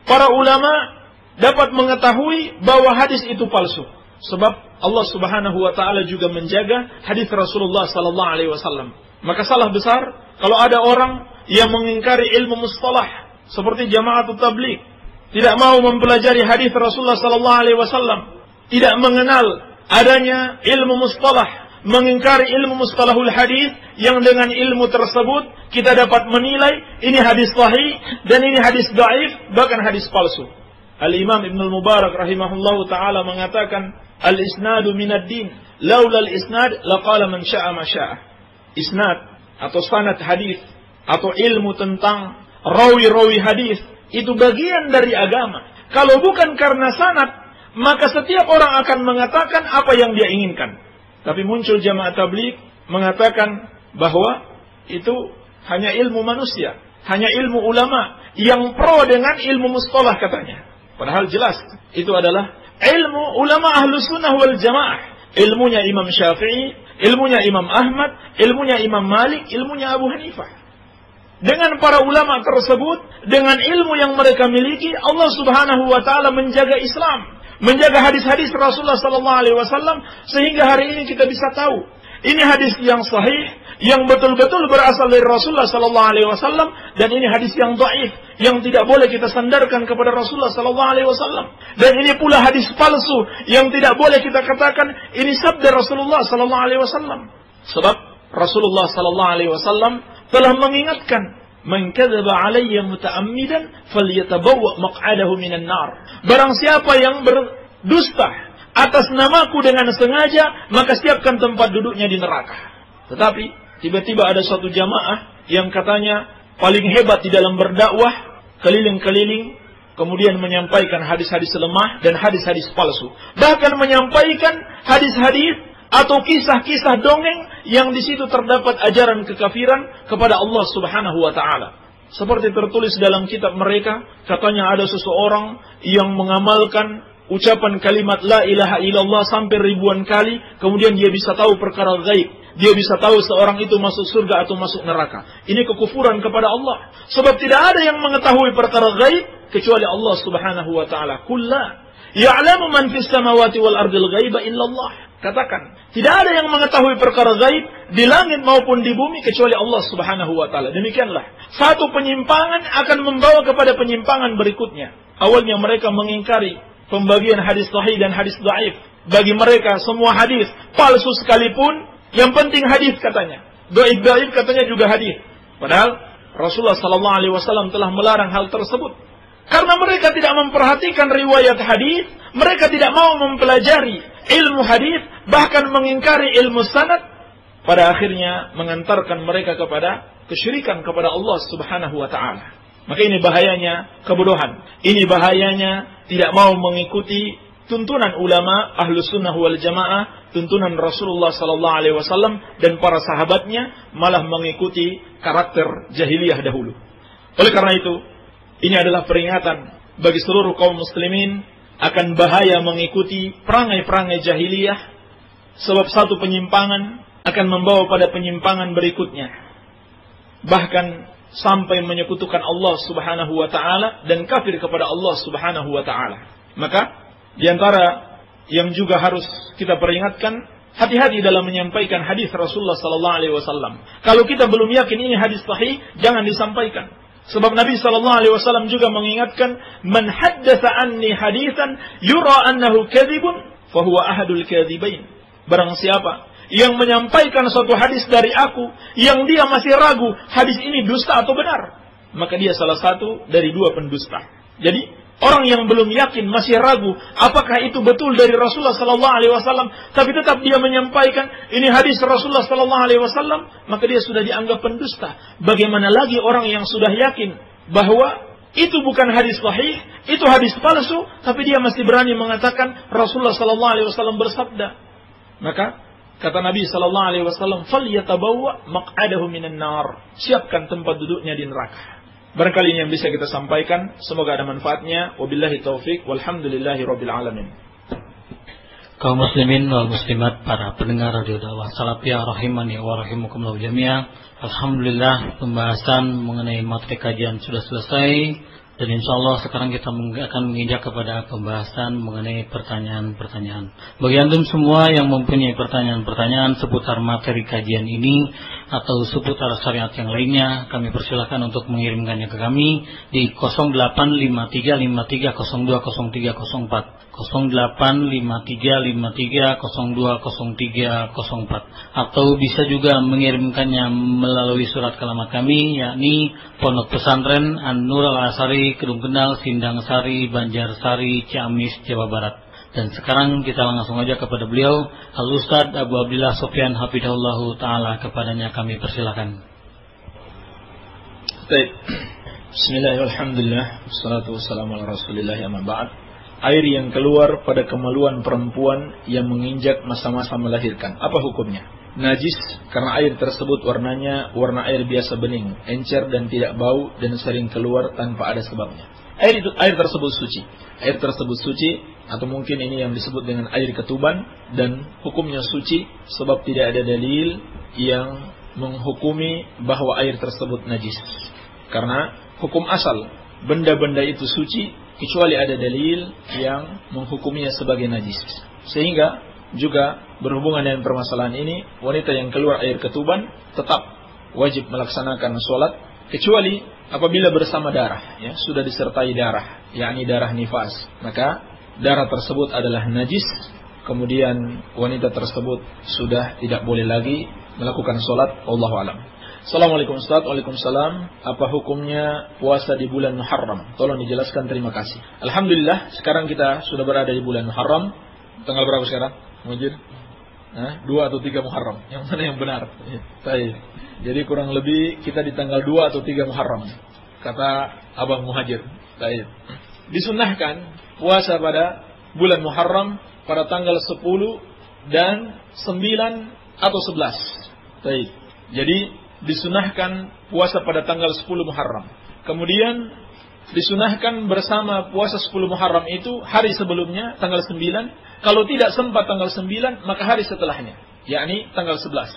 Para ulama dapat mengetahui bahwa hadis itu palsu. Sebab Allah Subhanahu wa taala juga menjaga hadis Rasulullah SAW. Maka salah besar kalau ada orang yang mengingkari ilmu mustalah seperti Jama'atut Tabligh, tidak mau mempelajari hadis Rasulullah SAW, tidak mengenal adanya ilmu mustalah, mengingkari ilmu mustalahul hadis, yang dengan ilmu tersebut kita dapat menilai ini hadis sahih dan ini hadis dhaif, bahkan hadis palsu. Al-Imam Ibn al-Mubarak rahimahullahu ta'ala mengatakan, al-isnadu minad din, laula al-isnad laqala man sya'a ma sya'a. Isnad atau sanad hadis atau ilmu tentang rawi-rawi hadis itu bagian dari agama. Kalau bukan karena sanad, maka setiap orang akan mengatakan apa yang dia inginkan. Tapi muncul Jamaah Tabligh mengatakan bahwa itu hanya ilmu manusia, hanya ilmu ulama yang pro dengan ilmu mustalah katanya. Padahal jelas itu adalah ilmu ulama Ahlus Sunnah wal Jamaah. Ilmunya Imam Syafi'i, ilmunya Imam Ahmad, ilmunya Imam Malik, ilmunya Abu Hanifah. Dengan para ulama tersebut, dengan ilmu yang mereka miliki, Allah Subhanahu wa taala menjaga Islam, menjaga hadis-hadis Rasulullah sallallahu alaihi wasallam, sehingga hari ini kita bisa tahu ini hadis yang sahih, yang betul-betul berasal dari Rasulullah sallallahu alaihi wasallam, dan ini hadis yang dhaif, yang tidak boleh kita sandarkan kepada Rasulullah sallallahu alaihi wasallam. Dan ini pula hadis palsu yang tidak boleh kita katakan ini sabda Rasulullah sallallahu alaihi wasallam. Sebab Rasulullah sallallahu alaihi wasallam telah mengingatkan, "Man kadzaba 'alayya muta'ammidan falyatabawwa maq'adahu minan nar." Barang siapa yang berdusta atas namaku dengan sengaja, maka siapkan tempat duduknya di neraka. Tetapi tiba-tiba ada suatu jamaah yang katanya paling hebat di dalam berdakwah, keliling-keliling, kemudian menyampaikan hadis-hadis lemah dan hadis-hadis palsu. Bahkan menyampaikan hadis-hadis atau kisah-kisah dongeng yang di situ terdapat ajaran kekafiran kepada Allah Subhanahu wa taala. Seperti tertulis dalam kitab mereka, katanya ada seseorang yang mengamalkan ucapan kalimat la ilaha illallah sampai ribuan kali, kemudian dia bisa tahu perkara gaib. Dia bisa tahu seorang itu masuk surga atau masuk neraka. Ini kekufuran kepada Allah. Sebab tidak ada yang mengetahui perkara gaib kecuali Allah Subhanahu wa taala. Kulla ya'lamu man fis samawati wal ardil ghaiba illallah. Katakan, tidak ada yang mengetahui perkara gaib di langit maupun di bumi kecuali Allah Subhanahu wa taala. Demikianlah, satu penyimpangan akan membawa kepada penyimpangan berikutnya. Awalnya mereka mengingkari pembagian hadis sahih dan hadis dhaif. Bagi mereka semua hadis palsu sekalipun, yang penting hadis katanya. Dhaif katanya juga hadis. Padahal Rasulullah sallallahu alaihi wasallam telah melarang hal tersebut. Karena mereka tidak memperhatikan riwayat hadis, mereka tidak mau mempelajari ilmu hadis, bahkan mengingkari ilmu sanad, pada akhirnya mengantarkan mereka kepada kesyirikan kepada Allah Subhanahu wa taala. Maka ini bahayanya kebodohan. Ini bahayanya tidak mau mengikuti tuntunan ulama Ahlus Sunnah wal Jamaah, tuntunan Rasulullah sallallahu alaihi wasallam dan para sahabatnya, malah mengikuti karakter jahiliyah dahulu. Oleh karena itu, ini adalah peringatan bagi seluruh kaum muslimin akan bahaya mengikuti perangai-perangai jahiliyah, sebab satu penyimpangan akan membawa pada penyimpangan berikutnya. Bahkan sampai menyekutukan Allah Subhanahu wa taala dan kafir kepada Allah Subhanahu wa taala. Maka di antara yang juga harus kita peringatkan, hati-hati dalam menyampaikan hadis Rasulullah sallallahu alaihi wasallam. Kalau kita belum yakin ini hadis sahih, jangan disampaikan. Sebab Nabi sallallahu alaihi wasallam juga mengingatkan, "Man haddatsa anni haditsan yura annahu kadzibun, fa huwa ahadul kadzibain." Barang siapa yang menyampaikan suatu hadis dari aku yang dia masih ragu hadis ini dusta atau benar, maka dia salah satu dari dua pendusta. Jadi Orang yang belum yakin, masih ragu, apakah itu betul dari Rasulullah sallallahu alaihi wasallam, tapi tetap dia menyampaikan ini hadis Rasulullah sallallahu alaihi wasallam, maka dia sudah dianggap pendusta. Bagaimana lagi orang yang sudah yakin bahwa itu bukan hadis sahih, itu hadis palsu, tapi dia masih berani mengatakan Rasulullah sallallahu alaihi wasallam bersabda. Maka kata Nabi sallallahu alaihi wasallam, "Falyatabawwa maq'adahu minan nar." Siapkan tempat duduknya di neraka. Barangkali ini yang bisa kita sampaikan, semoga ada manfaatnya. Wabillahi taufik, walhamdulillahi rabbil alamin. Kaum muslimin wal muslimat, para pendengar radio dakwah Salafiyah rahimani wa rahimakumullah jami'an. Alhamdulillah, pembahasan mengenai materi kajian sudah selesai, dan insyaallah sekarang kita akan menginjak kepada pembahasan mengenai pertanyaan-pertanyaan. Bagi antum semua yang mempunyai pertanyaan-pertanyaan seputar materi kajian ini atau seputar syariat yang lainnya, kami persilahkan untuk mengirimkannya ke kami di 085353020304, 085353020304, atau bisa juga mengirimkannya melalui surat kalamat kami, yakni Pondok Pesantren An-Nur Al-Asari, Kedung Kendal, Sindang Sari, Banjarsari, Ciamis, Jawa Barat. Dan sekarang kita langsung aja kepada beliau, Al-Ustadz Abu Abdillah Sofyan Hafidhahullahu Ta'ala, kepadanya kami persilakan. Baik. Bismillahirrahmanirrahim. Wassalatu wassalamu ala rasulillah, amma ba'd. Air yang keluar pada kemaluan perempuan yang menginjak masa-masa melahirkan, apa hukumnya? Najis karena air tersebut warnanya warna air biasa bening, encer dan tidak bau dan sering keluar tanpa ada sebabnya. Air tersebut suci. Air tersebut suci, atau mungkin ini yang disebut dengan air ketuban, dan hukumnya suci sebab tidak ada dalil yang menghukumi bahwa air tersebut najis. Karena hukum asal benda-benda itu suci kecuali ada dalil yang menghukuminya sebagai najis. Sehingga juga berhubungan dengan permasalahan ini, wanita yang keluar air ketuban tetap wajib melaksanakan sholat, kecuali apabila bersama darah, ya, sudah disertai darah, yakni darah nifas, maka darah tersebut adalah najis. Kemudian wanita tersebut sudah tidak boleh lagi melakukan sholat. Wallahu a'lam. Assalamualaikum Ustaz. Waalaikumsalam. Apa hukumnya puasa di bulan Muharram? Tolong dijelaskan, terima kasih. Alhamdulillah, sekarang kita sudah berada di bulan Muharram. Tanggal berapa sekarang? Mujir? 2 atau 3 Muharram. Yang mana yang benar? Baik. Jadi kurang lebih kita di tanggal 2 atau 3 Muharram, kata Abang Muhajir. Baik. Disunnahkan puasa pada bulan Muharram pada tanggal 10 dan 9 atau 11. Baik. Jadi disunahkan puasa pada tanggal 10 Muharram. Kemudian disunahkan bersama puasa 10 Muharram itu hari sebelumnya, tanggal 9. Kalau tidak sempat tanggal 9, maka hari setelahnya, yakni tanggal 11.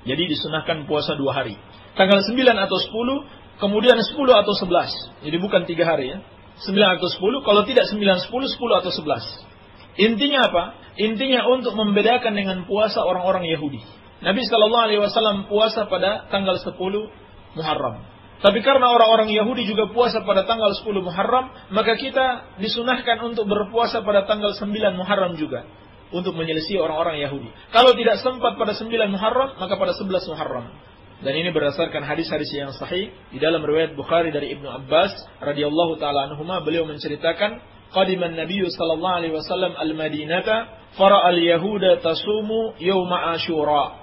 Jadi disunahkan puasa 2 hari. Tanggal 9 atau 10, kemudian 10 atau 11. Jadi bukan 3 hari, ya. 9 atau 10, kalau tidak 9, 10, 10 atau 11. Intinya apa? Intinya untuk membedakan dengan puasa orang-orang Yahudi. Nabi SAW puasa pada tanggal 10 Muharram. Tapi karena orang-orang Yahudi juga puasa pada tanggal 10 Muharram, maka kita disunahkan untuk berpuasa pada tanggal 9 Muharram juga, untuk menyelisih orang-orang Yahudi. Kalau tidak sempat pada 9 Muharram, maka pada 11 Muharram. Dan ini berdasarkan hadis-hadis yang sahih di dalam riwayat Bukhari dari Ibnu Abbas radhiyallahu taala anhuma, beliau menceritakan, qadiman Nabi sallallahu alaihi wasallam al-Madinata fara al-yahuda tasumu yauma Asyura.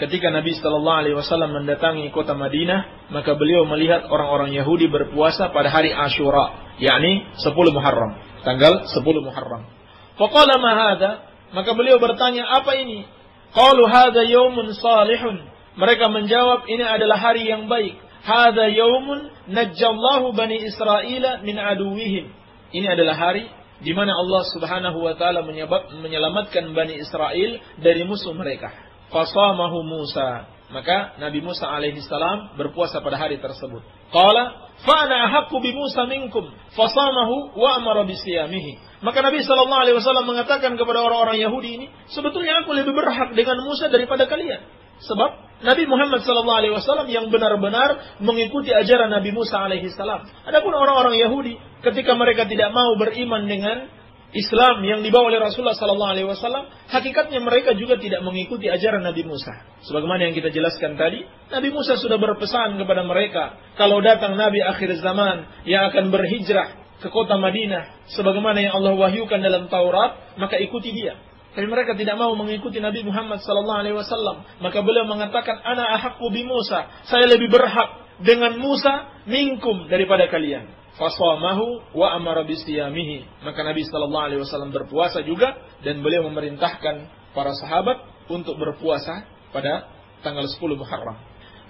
Ketika Nabi sallallahu alaihi wasallam mendatangi kota Madinah, maka beliau melihat orang-orang Yahudi berpuasa pada hari Asyura, yakni 10 Muharram, tanggal 10 Muharram. Faqala ma hadha? Maka beliau bertanya, apa ini? Qalu hadha yaumun salihun. Mereka menjawab, ini adalah hari yang baik. Hadha yaumun najjallahu bani Israila min aduwihim. Ini adalah hari di mana Allah Subhanahu wa taala menyelamatkan Bani Israel dari musuh mereka. Fasamahu Musa. Maka Nabi Musa alaihi salam berpuasa pada hari tersebut. Qala fa ana ahaqqu bi Musa minkum fasamahu wa amara bi siyamihi. Maka Nabi sallallahu alaihi wasallam mengatakan kepada orang-orang Yahudi ini, sebetulnya aku lebih berhak dengan Musa daripada kalian. Sebab Nabi Muhammad sallallahu alaihi wasallam yang benar-benar mengikuti ajaran Nabi Musa alaihi salam. Adapun orang-orang Yahudi, ketika mereka tidak mau beriman dengan Islam yang dibawa oleh Rasulullah sallallahu alaihi wasallam, hakikatnya mereka juga tidak mengikuti ajaran Nabi Musa. Sebagaimana yang kita jelaskan tadi, Nabi Musa sudah berpesan kepada mereka, kalau datang nabi akhir zaman yang akan berhijrah ke kota Madinah sebagaimana yang Allah wahyukan dalam Taurat, maka ikuti dia. Tapi mereka tidak mau mengikuti Nabi Muhammad sallallahu alaihi wasallam. Maka beliau mengatakan, ana ahaqqu bi Musa, saya lebih berhak dengan Musa minkum daripada kalian. Fasamahu wa amara bisiyamihi. Maka Nabi sallallahu alaihi wasallam berpuasa juga, dan beliau memerintahkan para sahabat untuk berpuasa pada tanggal 10 Muharram.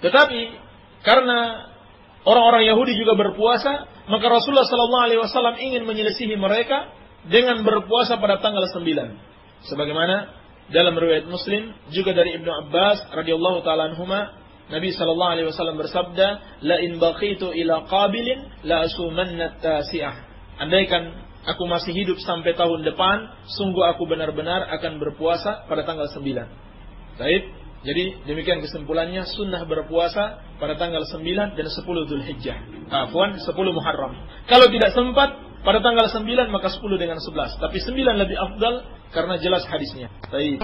Tetapi karena orang-orang Yahudi juga berpuasa, maka Rasulullah sallallahu alaihi wasallam ingin menyelisihi mereka dengan berpuasa pada tanggal 9. Sebagaimana dalam riwayat Muslim juga dari Ibnu Abbas radhiyallahu taala anhuma, Nabi sallallahu alaihi wasallam bersabda, la in baqitu ila qabilin la asumanna tasi'ah. Andaikan aku masih hidup sampai tahun depan, sungguh aku benar-benar akan berpuasa pada tanggal 9. Baik, jadi demikian kesimpulannya, sunnah berpuasa pada tanggal 9 dan 10 Dzulhijjah. 10 Muharram. Kalau tidak sempat pada tanggal 9 maka 10 dengan 11. Tapi 9 lebih afdal karena jelas hadisnya. Baik.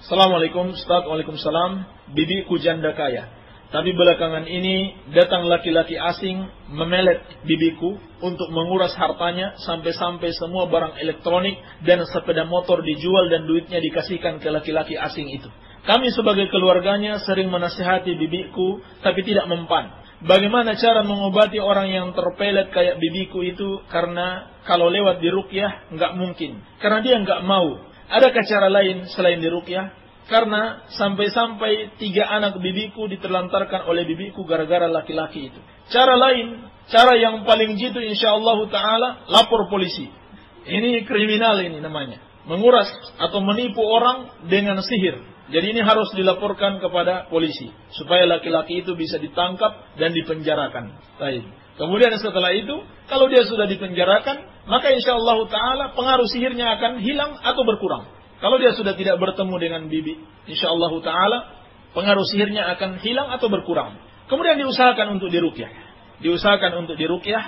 Assalamualaikum Ustaz. Waalaikumsalam. Bibiku janda kaya. Tapi belakangan ini datang laki-laki asing memelet bibiku untuk menguras hartanya sampai-sampai semua barang elektronik dan sepeda motor dijual dan duitnya dikasihkan ke laki-laki asing itu. Kami sebagai keluarganya sering menasihati bibiku tapi tidak mempan. Bagaimana cara mengobati orang yang terpelet kayak bibiku itu? Karena kalau lewat diruqyah nggak mungkin. Karena dia nggak mau. Adakah cara lain selain diruqyah? Karena sampai-sampai 3 anak bibiku diterlantarkan oleh bibiku gara-gara laki-laki itu. Cara lain, cara yang paling jitu insyaallah ta'ala, lapor polisi. Ini kriminal ini namanya. Menguras atau menipu orang dengan sihir. Jadi ini harus dilaporkan kepada polisi. Supaya laki-laki itu bisa ditangkap dan dipenjarakan. Baik. Kemudian setelah itu, kalau dia sudah dipenjarakan, maka insyaallah ta'ala pengaruh sihirnya akan hilang atau berkurang. Kalau dia sudah tidak bertemu dengan bibi, insyaallah ta'ala pengaruh sihirnya akan hilang atau berkurang. Kemudian diusahakan untuk diruqyah. Diusahakan untuk diruqyah.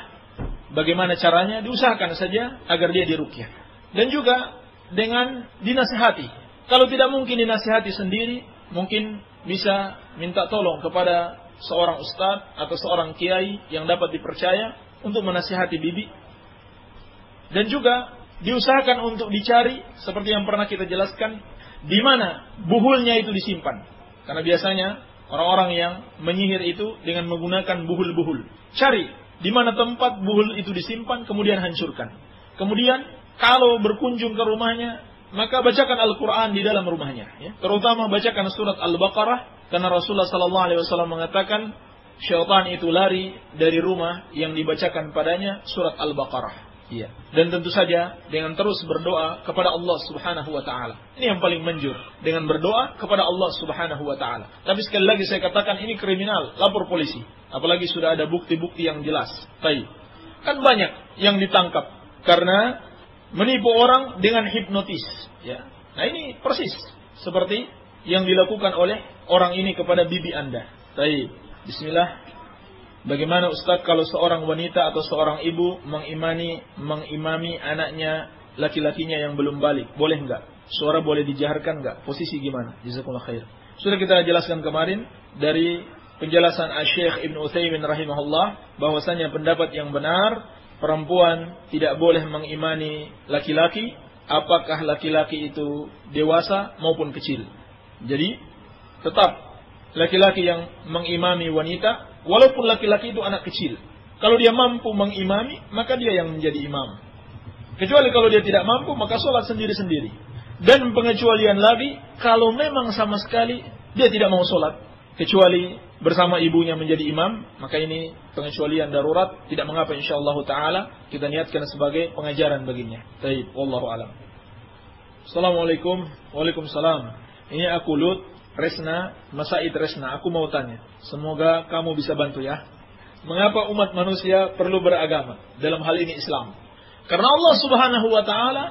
Bagaimana caranya? Diusahakan saja agar dia diruqyah. Dan juga dengan dinasihati. Kalau tidak mungkin dinasihati sendiri, mungkin bisa minta tolong kepada seorang ustadz atau seorang kiai yang dapat dipercaya untuk menasihati bibi. Dan juga diusahakan untuk dicari, seperti yang pernah kita jelaskan, di mana buhulnya itu disimpan. Karena biasanya orang-orang yang menyihir itu dengan menggunakan buhul-buhul. Cari di mana tempat buhul itu disimpan, kemudian hancurkan. Kemudian kalau berkunjung ke rumahnya, maka bacakan Al-Quran di dalam rumahnya. Ya. Terutama bacakan surat Al-Baqarah, karena Rasulullah SAW mengatakan, syaitan itu lari dari rumah yang dibacakan padanya surat Al-Baqarah. Ya. Dan tentu saja dengan terus berdoa kepada Allah Subhanahu wa taala. Ini yang paling manjur, dengan berdoa kepada Allah Subhanahu wa taala. Tapi sekali lagi saya katakan ini kriminal, lapor polisi. Apalagi sudah ada bukti-bukti yang jelas. Baik. Kan banyak yang ditangkap karena menipu orang dengan hipnotis, ya. Nah, ini persis seperti yang dilakukan oleh orang ini kepada bibi Anda. Baik. Bismillah. Bagaimana Ustaz kalau seorang wanita atau seorang ibu mengimami anaknya laki-lakinya yang belum balik? Boleh enggak? Suara boleh dijaharkan enggak? Posisi gimana? Jazakumullah khair. Sudah kita jelaskan kemarin dari penjelasan Asy-Syaikh Ibnu Utsaimin rahimahullah bahwasanya pendapat yang benar, perempuan tidak boleh mengimani laki-laki apakah laki-laki itu dewasa maupun kecil. Jadi tetap laki-laki yang mengimami wanita, walaupun laki-laki itu anak kecil. Kalau dia mampu mengimami, maka dia yang menjadi imam. Kecuali kalau dia tidak mampu, maka sholat sendiri-sendiri. Dan pengecualian lagi, kalau memang sama sekali dia tidak mau sholat, kecuali bersama ibunya menjadi imam, maka ini pengecualian darurat, tidak mengapa insyaallah ta'ala, kita niatkan sebagai pengajaran baginya. Baik, wallahu alam. Assalamualaikum. Waalaikumsalam. Ini aku Lut Resna, Masaid Resna, aku mau tanya. Semoga kamu bisa bantu ya. Mengapa umat manusia perlu beragama? Dalam hal ini Islam. Karena Allah Subhanahu wa ta'ala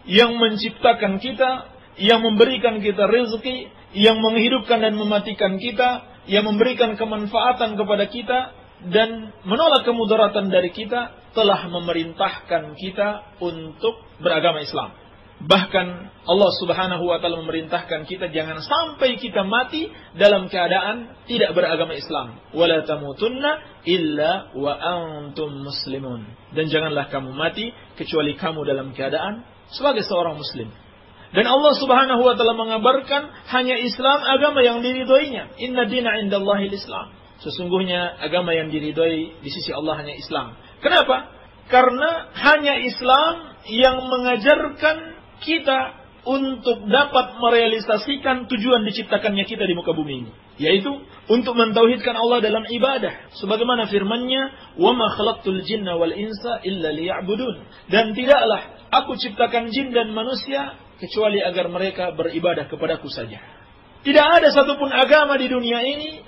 yang menciptakan kita, yang memberikan kita rezeki, yang menghidupkan dan mematikan kita, yang memberikan kemanfaatan kepada kita, dan menolak kemudaratan dari kita, telah memerintahkan kita untuk beragama Islam. Bahkan Allah Subhanahu wa taala memerintahkan kita jangan sampai kita mati dalam keadaan tidak beragama Islam. Wala tamutunna illa wa antum muslimun. Dan janganlah kamu mati kecuali kamu dalam keadaan sebagai seorang muslim. Dan Allah Subhanahu wa taala mengabarkan hanya Islam agama yang diridhoinya. Inna dina indallahil Islam. Sesungguhnya agama yang diridhoi di sisi Allah hanya Islam. Kenapa? Karena hanya Islam yang mengajarkan kita untuk dapat merealisasikan tujuan diciptakannya kita di muka bumi ini, yaitu untuk mentauhidkan Allah dalam ibadah, sebagaimana firman-Nya, "Wa ma khalaqtul jinna wal insa illa liya'budun." Dan tidaklah aku ciptakan jin dan manusia kecuali agar mereka beribadah kepadaku saja. Tidak ada satupun agama di dunia ini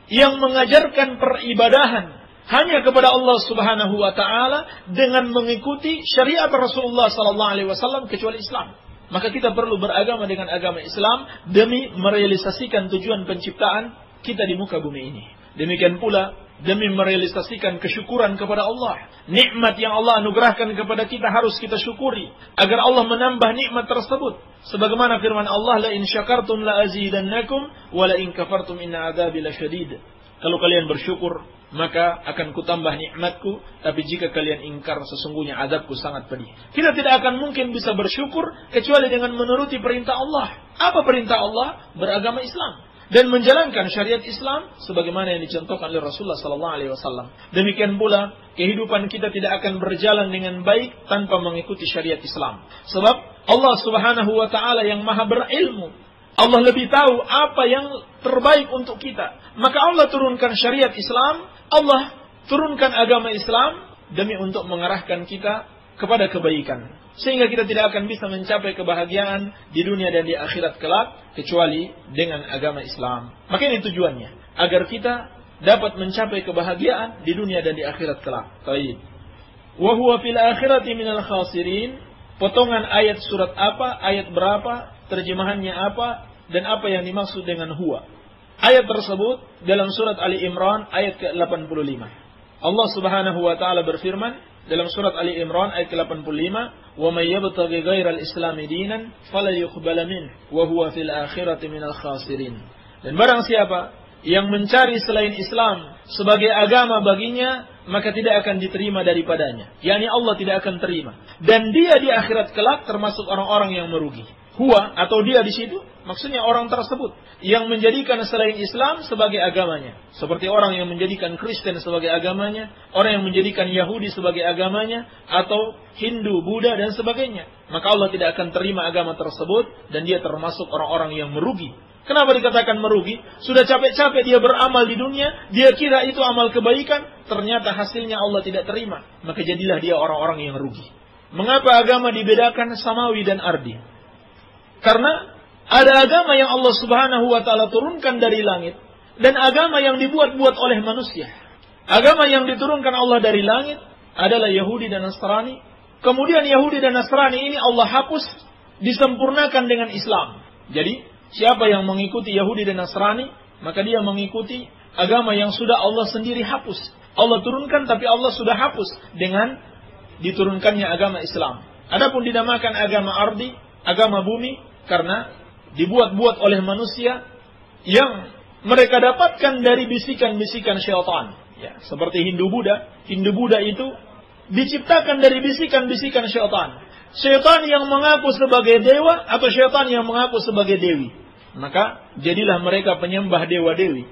yang mengajarkan peribadahan hanya kepada Allah Subhanahu wa taala dengan mengikuti syariat Rasulullah sallallahu alaihi wasallam kecuali Islam. Maka kita perlu beragama dengan agama Islam demi merealisasikan tujuan penciptaan kita di muka bumi ini. Demikian pula demi merealisasikan kesyukuran kepada Allah. Nikmat yang Allah anugerahkan kepada kita harus kita syukuri agar Allah menambah nikmat tersebut. Sebagaimana firman Allah, "La in syakartum la azidannakum wa la in kafartum inna adzabi lasyadid." Kalau kalian bersyukur, maka akan kutambah nikmatku, tapi jika kalian ingkar, sesungguhnya azabku sangat pedih. Kita tidak akan mungkin bisa bersyukur kecuali dengan menuruti perintah Allah. Apa perintah Allah? Beragama Islam dan menjalankan syariat Islam sebagaimana yang dicontohkan oleh Rasulullah sallallahu alaihi wasallam. Demikian pula kehidupan kita tidak akan berjalan dengan baik tanpa mengikuti syariat Islam. Sebab Allah Subhanahu wa taala yang Maha berilmu, Allah lebih tahu apa yang terbaik untuk kita. Maka Allah turunkan syariat Islam, Allah turunkan agama Islam demi untuk mengarahkan kita kepada kebaikan. Sehingga kita tidak akan bisa mencapai kebahagiaan di dunia dan di akhirat kelak kecuali dengan agama Islam. Maka ini tujuannya, agar kita dapat mencapai kebahagiaan di dunia dan di akhirat kelak. Baik. Wa huwa fil akhirati minal khasirin. Potongan ayat surat apa, ayat berapa, terjemahannya apa, dan apa yang dimaksud dengan huwa. Ayat tersebut dalam surat Ali Imran ayat ke-85. Allah Subhanahu wa taala berfirman dalam surat Ali Imran ayat ke-85, "Wa may yabtaghi ghairal islami dinan fala yuqbala min wa huwa fil akhirati minal khasirin." Dan barang siapa yang mencari selain Islam sebagai agama baginya, maka tidak akan diterima daripadanya. yakni Allah tidak akan terima. Dan dia di akhirat kelak termasuk orang-orang yang merugi. Huwa atau dia di situ maksudnya orang tersebut yang menjadikan selain Islam sebagai agamanya. Seperti orang yang menjadikan Kristen sebagai agamanya, orang yang menjadikan Yahudi sebagai agamanya, atau Hindu, Buddha dan sebagainya. Maka Allah tidak akan terima agama tersebut dan dia termasuk orang-orang yang merugi. Kenapa dikatakan merugi? Sudah capek-capek dia beramal di dunia, dia kira itu amal kebaikan, ternyata hasilnya Allah tidak terima. Maka jadilah dia orang-orang yang rugi. Mengapa agama dibedakan samawi dan ardi? Karena ada agama yang Allah Subhanahu wa taala turunkan dari langit dan agama yang dibuat-buat oleh manusia. Agama yang diturunkan Allah dari langit adalah Yahudi dan Nasrani. Kemudian Yahudi dan Nasrani ini Allah hapus, disempurnakan dengan Islam. Jadi siapa yang mengikuti Yahudi dan Nasrani, maka dia mengikuti agama yang sudah Allah sendiri hapus. Allah turunkan tapi Allah sudah hapus dengan diturunkannya agama Islam. Adapun dinamakan agama ardi, agama bumi, karena dibuat-buat oleh manusia yang mereka dapatkan dari bisikan-bisikan syaitan. Ya, seperti Hindu Buddha. Hindu Buddha itu diciptakan dari bisikan-bisikan syaitan. Syaitan yang mengaku sebagai dewa atau syaitan yang mengaku sebagai dewi. Maka jadilah mereka penyembah dewa-dewi.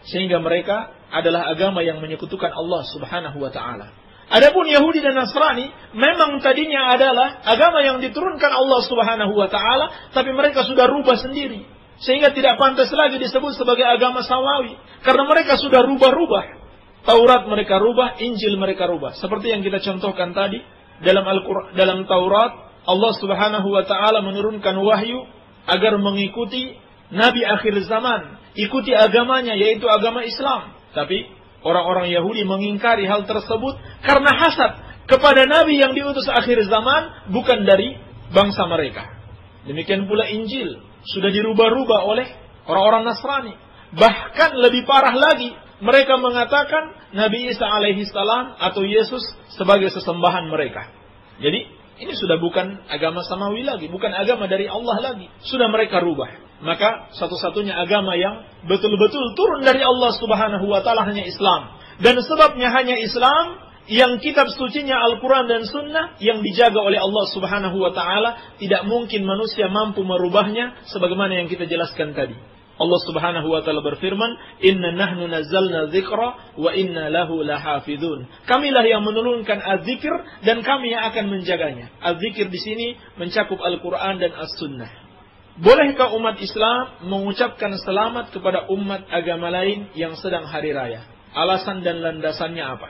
Sehingga mereka adalah agama yang menyekutukan Allah Subhanahu wa ta'ala. Adapun Yahudi dan Nasrani memang tadinya adalah agama yang diturunkan Allah Subhanahu wa taala, tapi mereka sudah rubah sendiri. Sehingga tidak pantas lagi disebut sebagai agama samawi, karena mereka sudah rubah-rubah. Taurat mereka rubah, Injil mereka rubah. Seperti yang kita contohkan tadi dalam Taurat, Allah Subhanahu wa taala menurunkan wahyu agar mengikuti nabi akhir zaman, ikuti agamanya yaitu agama Islam. Tapi orang-orang Yahudi mengingkari hal tersebut karena hasad kepada nabi yang diutus akhir zaman bukan dari bangsa mereka. Demikian pula Injil sudah dirubah-rubah oleh orang-orang Nasrani. Bahkan lebih parah lagi, mereka mengatakan Nabi Isa alaihi salam atau Yesus sebagai sesembahan mereka. Jadi Ini sudah bukan agama samawi lagi, bukan agama dari Allah lagi. Sudah mereka rubah. Maka satu-satunya agama yang betul-betul turun dari Allah Subhanahu wa taala hanya Islam. Dan sebabnya hanya Islam yang kitab sucinya Al-Quran dan Sunnah yang dijaga oleh Allah Subhanahu wa taala, tidak mungkin manusia mampu merubahnya sebagaimana yang kita jelaskan tadi. Allah Subhanahu wa taala berfirman, "Inna nahnu nazzalna dzikra wa inna lahu lahafizun." Kamilah yang menurunkan az-zikir dan kami yang akan menjaganya. Az-zikir di sini mencakup Al-Quran dan As-Sunnah. Bolehkah umat Islam mengucapkan selamat kepada umat agama lain yang sedang hari raya? Alasan dan landasannya apa?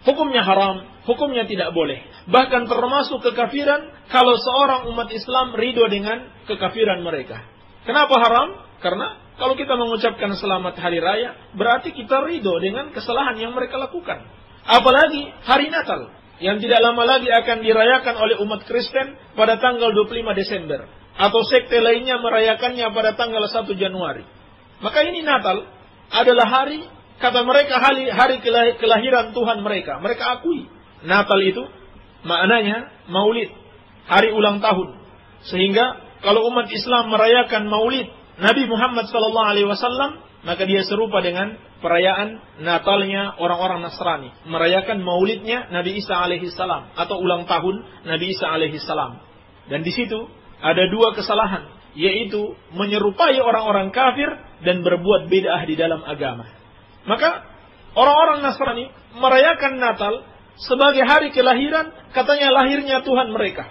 Hukumnya haram, hukumnya tidak boleh. Bahkan termasuk kekafiran kalau seorang umat Islam ridho dengan kekafiran mereka. Kenapa haram? Karena kalau kita mengucapkan selamat hari raya, berarti kita ridho dengan kesalahan yang mereka lakukan. Apalagi hari Natal, yang tidak lama lagi akan dirayakan oleh umat Kristen pada tanggal 25 Desember. Atau sekte lainnya merayakannya pada tanggal 1 Januari. Maka ini Natal adalah hari, kata mereka, hari kelahiran Tuhan mereka. Mereka akui Natal itu maknanya maulid, hari ulang tahun. Sehingga kalau umat Islam merayakan maulid Nabi Muhammad SAW, maka dia serupa dengan perayaan Natalnya orang-orang Nasrani. Merayakan maulidnya Nabi Isa alaihissalam atau ulang tahun Nabi Isa alaihissalam. Dan di situ ada dua kesalahan, yaitu menyerupai orang-orang kafir dan berbuat bid'ah di dalam agama. Maka orang-orang Nasrani merayakan Natal sebagai hari kelahiran, katanya lahirnya Tuhan mereka.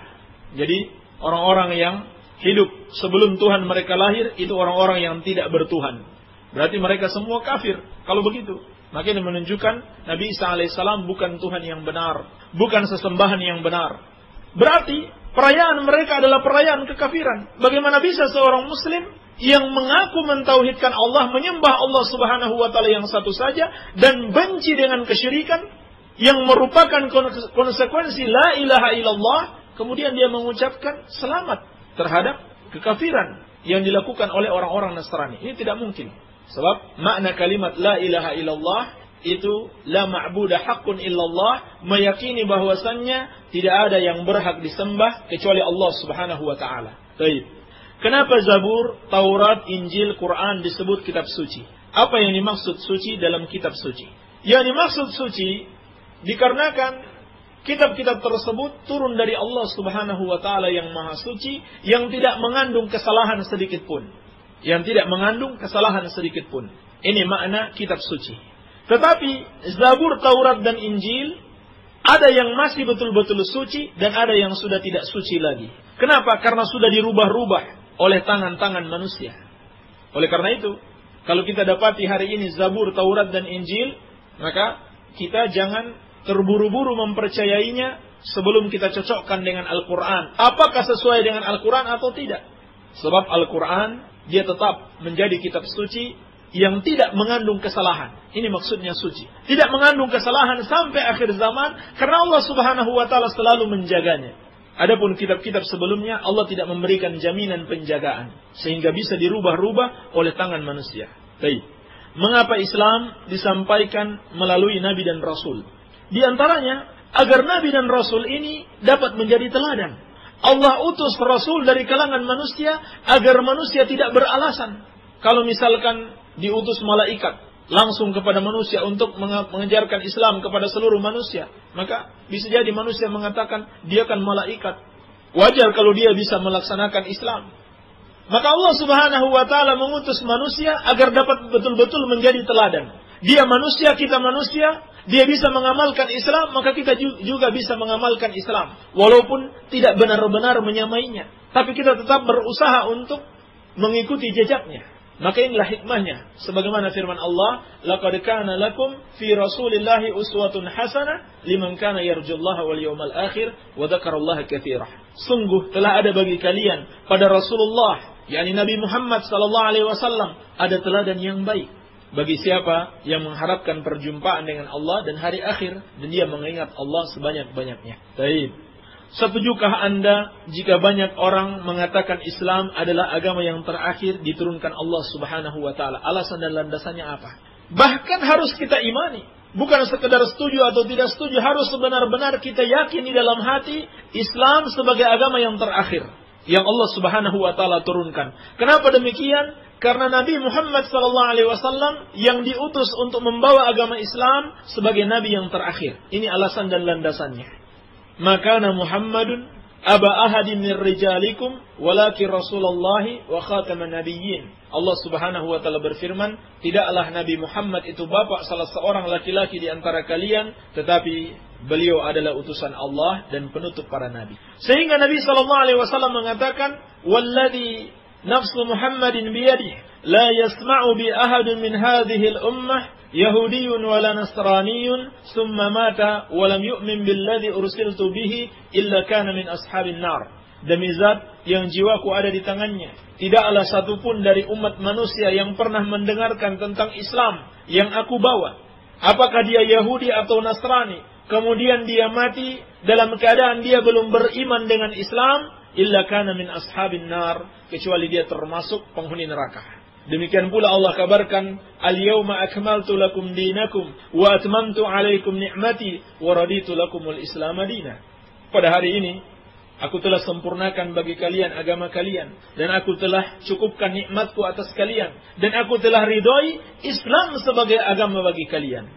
Jadi orang-orang yang hidup sebelum Tuhan mereka lahir itu orang-orang yang tidak bertuhan. Berarti mereka semua kafir kalau begitu. Maka ini menunjukkan Nabi Isa alaihissalam bukan Tuhan yang benar, bukan sesembahan yang benar. Berarti perayaan mereka adalah perayaan kekafiran. Bagaimana bisa seorang muslim yang mengaku mentauhidkan Allah, menyembah Allah Subhanahu wa taala yang satu saja dan benci dengan kesyirikan yang merupakan konsekuensi la ilaha illallah, kemudian dia mengucapkan selamat terhadap kekafiran yang dilakukan oleh orang-orang Nasrani? Ini tidak mungkin. Sebab makna kalimat la ilaha illallah itu la ma'budah haqqun illallah, meyakini bahwasannya tidak ada yang berhak disembah kecuali Allah Subhanahu wa taala. Baik. Kenapa Zabur, Taurat, Injil, Quran disebut kitab suci? Apa yang dimaksud suci dalam kitab suci? Yang dimaksud suci dikarenakan kitab-kitab tersebut turun dari Allah Subhanahu wa taala yang Maha Suci, yang tidak mengandung kesalahan sedikit pun. Yang tidak mengandung kesalahan sedikit pun. Ini makna kitab suci. Tetapi Zabur, Taurat dan Injil ada yang masih betul-betul suci dan ada yang sudah tidak suci lagi. Kenapa? Karena sudah dirubah-rubah oleh tangan-tangan manusia. Oleh karena itu, kalau kita dapati hari ini Zabur, Taurat dan Injil, maka kita jangan terburu-buru mempercayainya sebelum kita cocokkan dengan Al-Quran. Apakah sesuai dengan Al-Quran atau tidak? Sebab Al-Quran dia tetap menjadi kitab suci yang tidak mengandung kesalahan. Ini maksudnya suci. Tidak mengandung kesalahan sampai akhir zaman karena Allah Subhanahu wa taala selalu menjaganya. Adapun kitab-kitab sebelumnya Allah tidak memberikan jaminan penjagaan sehingga bisa dirubah-rubah oleh tangan manusia. Baik. Mengapa Islam disampaikan melalui nabi dan rasul? Di antaranya agar nabi dan rasul ini dapat menjadi teladan. Allah utus rasul dari kalangan manusia agar manusia tidak beralasan. Kalau misalkan diutus malaikat langsung kepada manusia untuk mengajarkan Islam kepada seluruh manusia, maka bisa jadi manusia mengatakan dia kan malaikat. Wajar kalau dia bisa melaksanakan Islam. Maka Allah Subhanahu wa taala mengutus manusia agar dapat betul-betul menjadi teladan. Dia manusia, kita manusia, dia bisa mengamalkan Islam, maka kita juga bisa mengamalkan Islam. Walaupun tidak benar-benar menyamainya, tapi kita tetap berusaha untuk mengikuti jejaknya. Maka inilah hikmahnya. Sebagaimana firman Allah, laqad kana lakum fi rasulillahi uswatun hasanah liman kana yarjullaha wal yawmal akhir wa dzakarallaha katsira. Sungguh telah ada bagi kalian pada Rasulullah, yakni Nabi Muhammad sallallahu alaihi wasallam, ada teladan yang baik bagi siapa yang mengharapkan perjumpaan dengan Allah dan hari akhir dan dia mengingat Allah sebanyak-banyaknya. Baik. Setujukah Anda jika banyak orang mengatakan Islam adalah agama yang terakhir diturunkan Allah Subhanahu wa taala? Alasan dan landasannya apa? Bahkan harus kita imani Bukan sekedar setuju atau tidak setuju, harus benar-benar kita yakin di dalam hati Islam sebagai agama yang terakhir yang Allah Subhanahu wa taala turunkan. Kenapa demikian? Karena Nabi Muhammad SAW yang diutus untuk membawa agama Islam sebagai nabi yang terakhir. Ini alasan dan landasannya. Makana Muhammadun aba ahadin min rijalikum walakin Rasulullah wa khataman nabiyyin. Allah Subhanahu wa taala berfirman, tidaklah Nabi Muhammad itu bapak salah seorang laki-laki di antara kalian, tetapi beliau adalah utusan Allah dan penutup para nabi. Sehingga Nabi sallallahu alaihi wasallam mengatakan, "Walladzi nafsu Muhammadin biyadihi la yasma'u bi ahadin min hadhihi al-ummah Yahudiyyun wala Nasraniyyun summa mata wa lam yu'min billadzi ursiltu bihi illa kana min ashabin nar." Demi zat yang jiwaku ada di tangannya, tidaklah satupun dari umat manusia yang pernah mendengarkan tentang Islam yang aku bawa, apakah dia Yahudi atau Nasrani, kemudian dia mati dalam keadaan dia belum beriman dengan Islam, illa kana min ashabin nar, kecuali dia termasuk penghuni neraka. Demikian pula Allah kabarkan, al-yawma akmaltu lakum dinakum wa atmamtu alaikum ni'mati wa raditu lakumul Islam madina. Pada hari ini aku telah sempurnakan bagi kalian agama kalian, dan aku telah cukupkan nikmatku atas kalian, dan aku telah ridhoi Islam sebagai agama bagi kalian.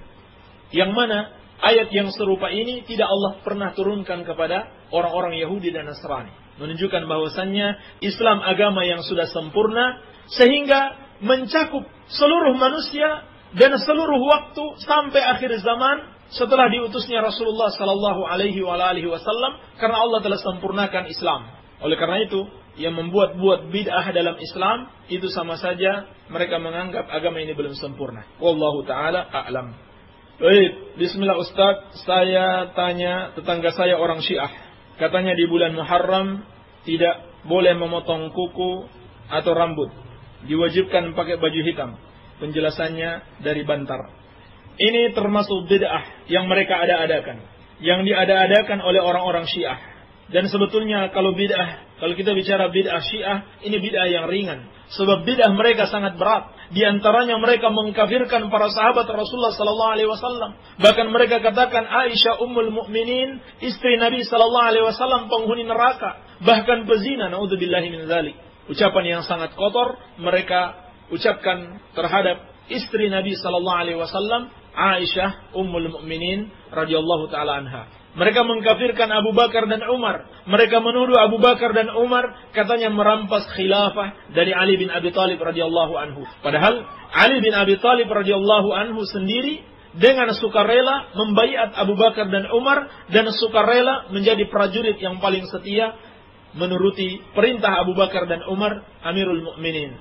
Yang mana ayat yang serupa ini tidak Allah pernah turunkan kepada orang-orang Yahudi dan Nasrani, menunjukkan bahwasannya Islam agama yang sudah sempurna, sehingga mencakup seluruh manusia dan seluruh waktu sampai akhir zaman setelah diutusnya Rasulullah sallallahu alaihi wasallam, karena Allah telah sempurnakan Islam. Oleh karena itu, yang membuat bid'ah dalam Islam itu sama saja mereka menganggap agama ini belum sempurna. Wallahu taala a'lam. Baik, bismillah Ustaz, saya tanya tetangga saya orang Syiah. Katanya di bulan Muharram tidak boleh memotong kuku atau rambut. Diwajibkan pakai baju hitam. Penjelasannya dari Bantar. Ini termasuk bid'ah yang mereka ada-adakan, yang diada-adakan oleh orang-orang Syiah. Dan sebetulnya kalau kita bicara bid'ah Syiah, ini bid'ah yang ringan. Sebab bid'ah mereka sangat berat. Di antaranya mereka mengkafirkan para sahabat Rasulullah sallallahu alaihi wasallam. Bahkan mereka katakan Aisyah ummul mukminin, istri Nabi sallallahu alaihi wasallam, penghuni neraka, bahkan pezina, naudzubillahi min dzalik. Ucapan yang sangat kotor mereka ucapkan terhadap istri Nabi sallallahu alaihi wasallam, Aisyah ummul mukminin radhiyallahu taala anha. Mereka mengkafirkan Abu Bakar dan Umar. Mereka menuduh Abu Bakar dan Umar katanya merampas khilafah dari Ali bin Abi Thalib radhiyallahu anhu. Padahal Ali bin Abi Thalib radhiyallahu anhu sendiri dengan sukarela membaiat Abu Bakar dan Umar, dan sukarela menjadi prajurit yang paling setia menuruti perintah Abu Bakar dan Umar Amirul Mukminin.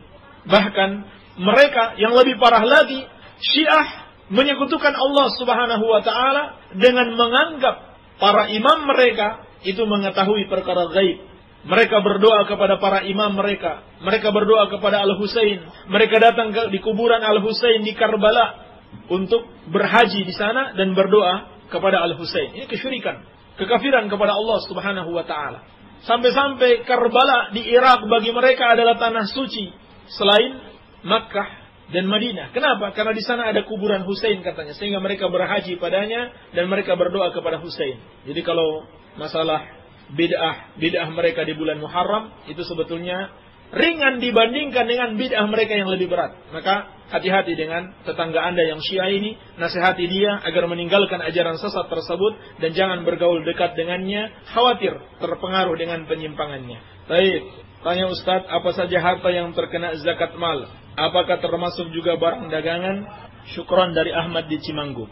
Bahkan mereka yang lebih parah lagi, Syiah menyekutukan Allah Subhanahu wa taala dengan menganggap para imam mereka itu mengetahui perkara gaib. Mereka berdoa kepada para imam mereka. Mereka berdoa kepada Al-Husain. Mereka datang di kuburan Al-Husain di Karbala untuk berhaji di sana dan berdoa kepada Al-Husain. Ini kesyirikan, kekafiran kepada Allah Subhanahu wa taala. Sampai-sampai Karbala di Irak bagi mereka adalah tanah suci selain Makkah dan Madinah. Kenapa? Karena di sana ada kuburan Husain katanya, sehingga mereka berhaji padanya dan mereka berdoa kepada Husain. Jadi kalau masalah bid'ah mereka di bulan Muharram itu sebetulnya ringan dibandingkan dengan bid'ah mereka yang lebih berat. Maka hati-hati dengan tetangga Anda yang Syiah ini, nasihati dia agar meninggalkan ajaran sesat tersebut dan jangan bergaul dekat dengannya, khawatir terpengaruh dengan penyimpangannya. Baik, tanya Ustadz, apa saja harta yang terkena zakat mal? Apakah termasuk juga barang dagangan? Syukron dari Ahmad di Cimanggu.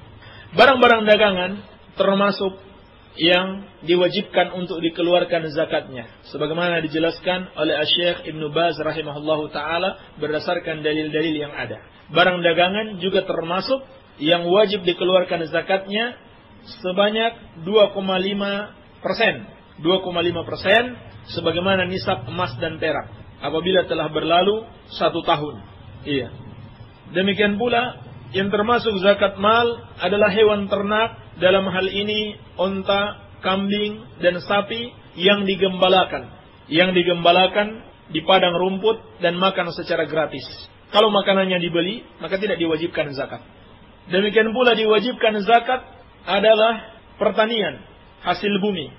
Barang-barang dagangan termasuk yang diwajibkan untuk dikeluarkan zakatnya, sebagaimana dijelaskan oleh Syekh Ibnu Baz rahimahullahu taala berdasarkan dalil-dalil yang ada. Barang dagangan juga termasuk yang wajib dikeluarkan zakatnya sebanyak 2,5%. 2,5% sebagaimana nisab emas dan perak apabila telah berlalu 1 tahun. Iya. Demikian pula yang termasuk zakat mal adalah hewan ternak, dalam hal ini unta, kambing dan sapi yang digembalakan. Yang digembalakan di padang rumput dan makan secara gratis. Kalau makanannya dibeli, maka tidak diwajibkan zakat. Demikian pula diwajibkan zakat adalah pertanian, hasil bumi,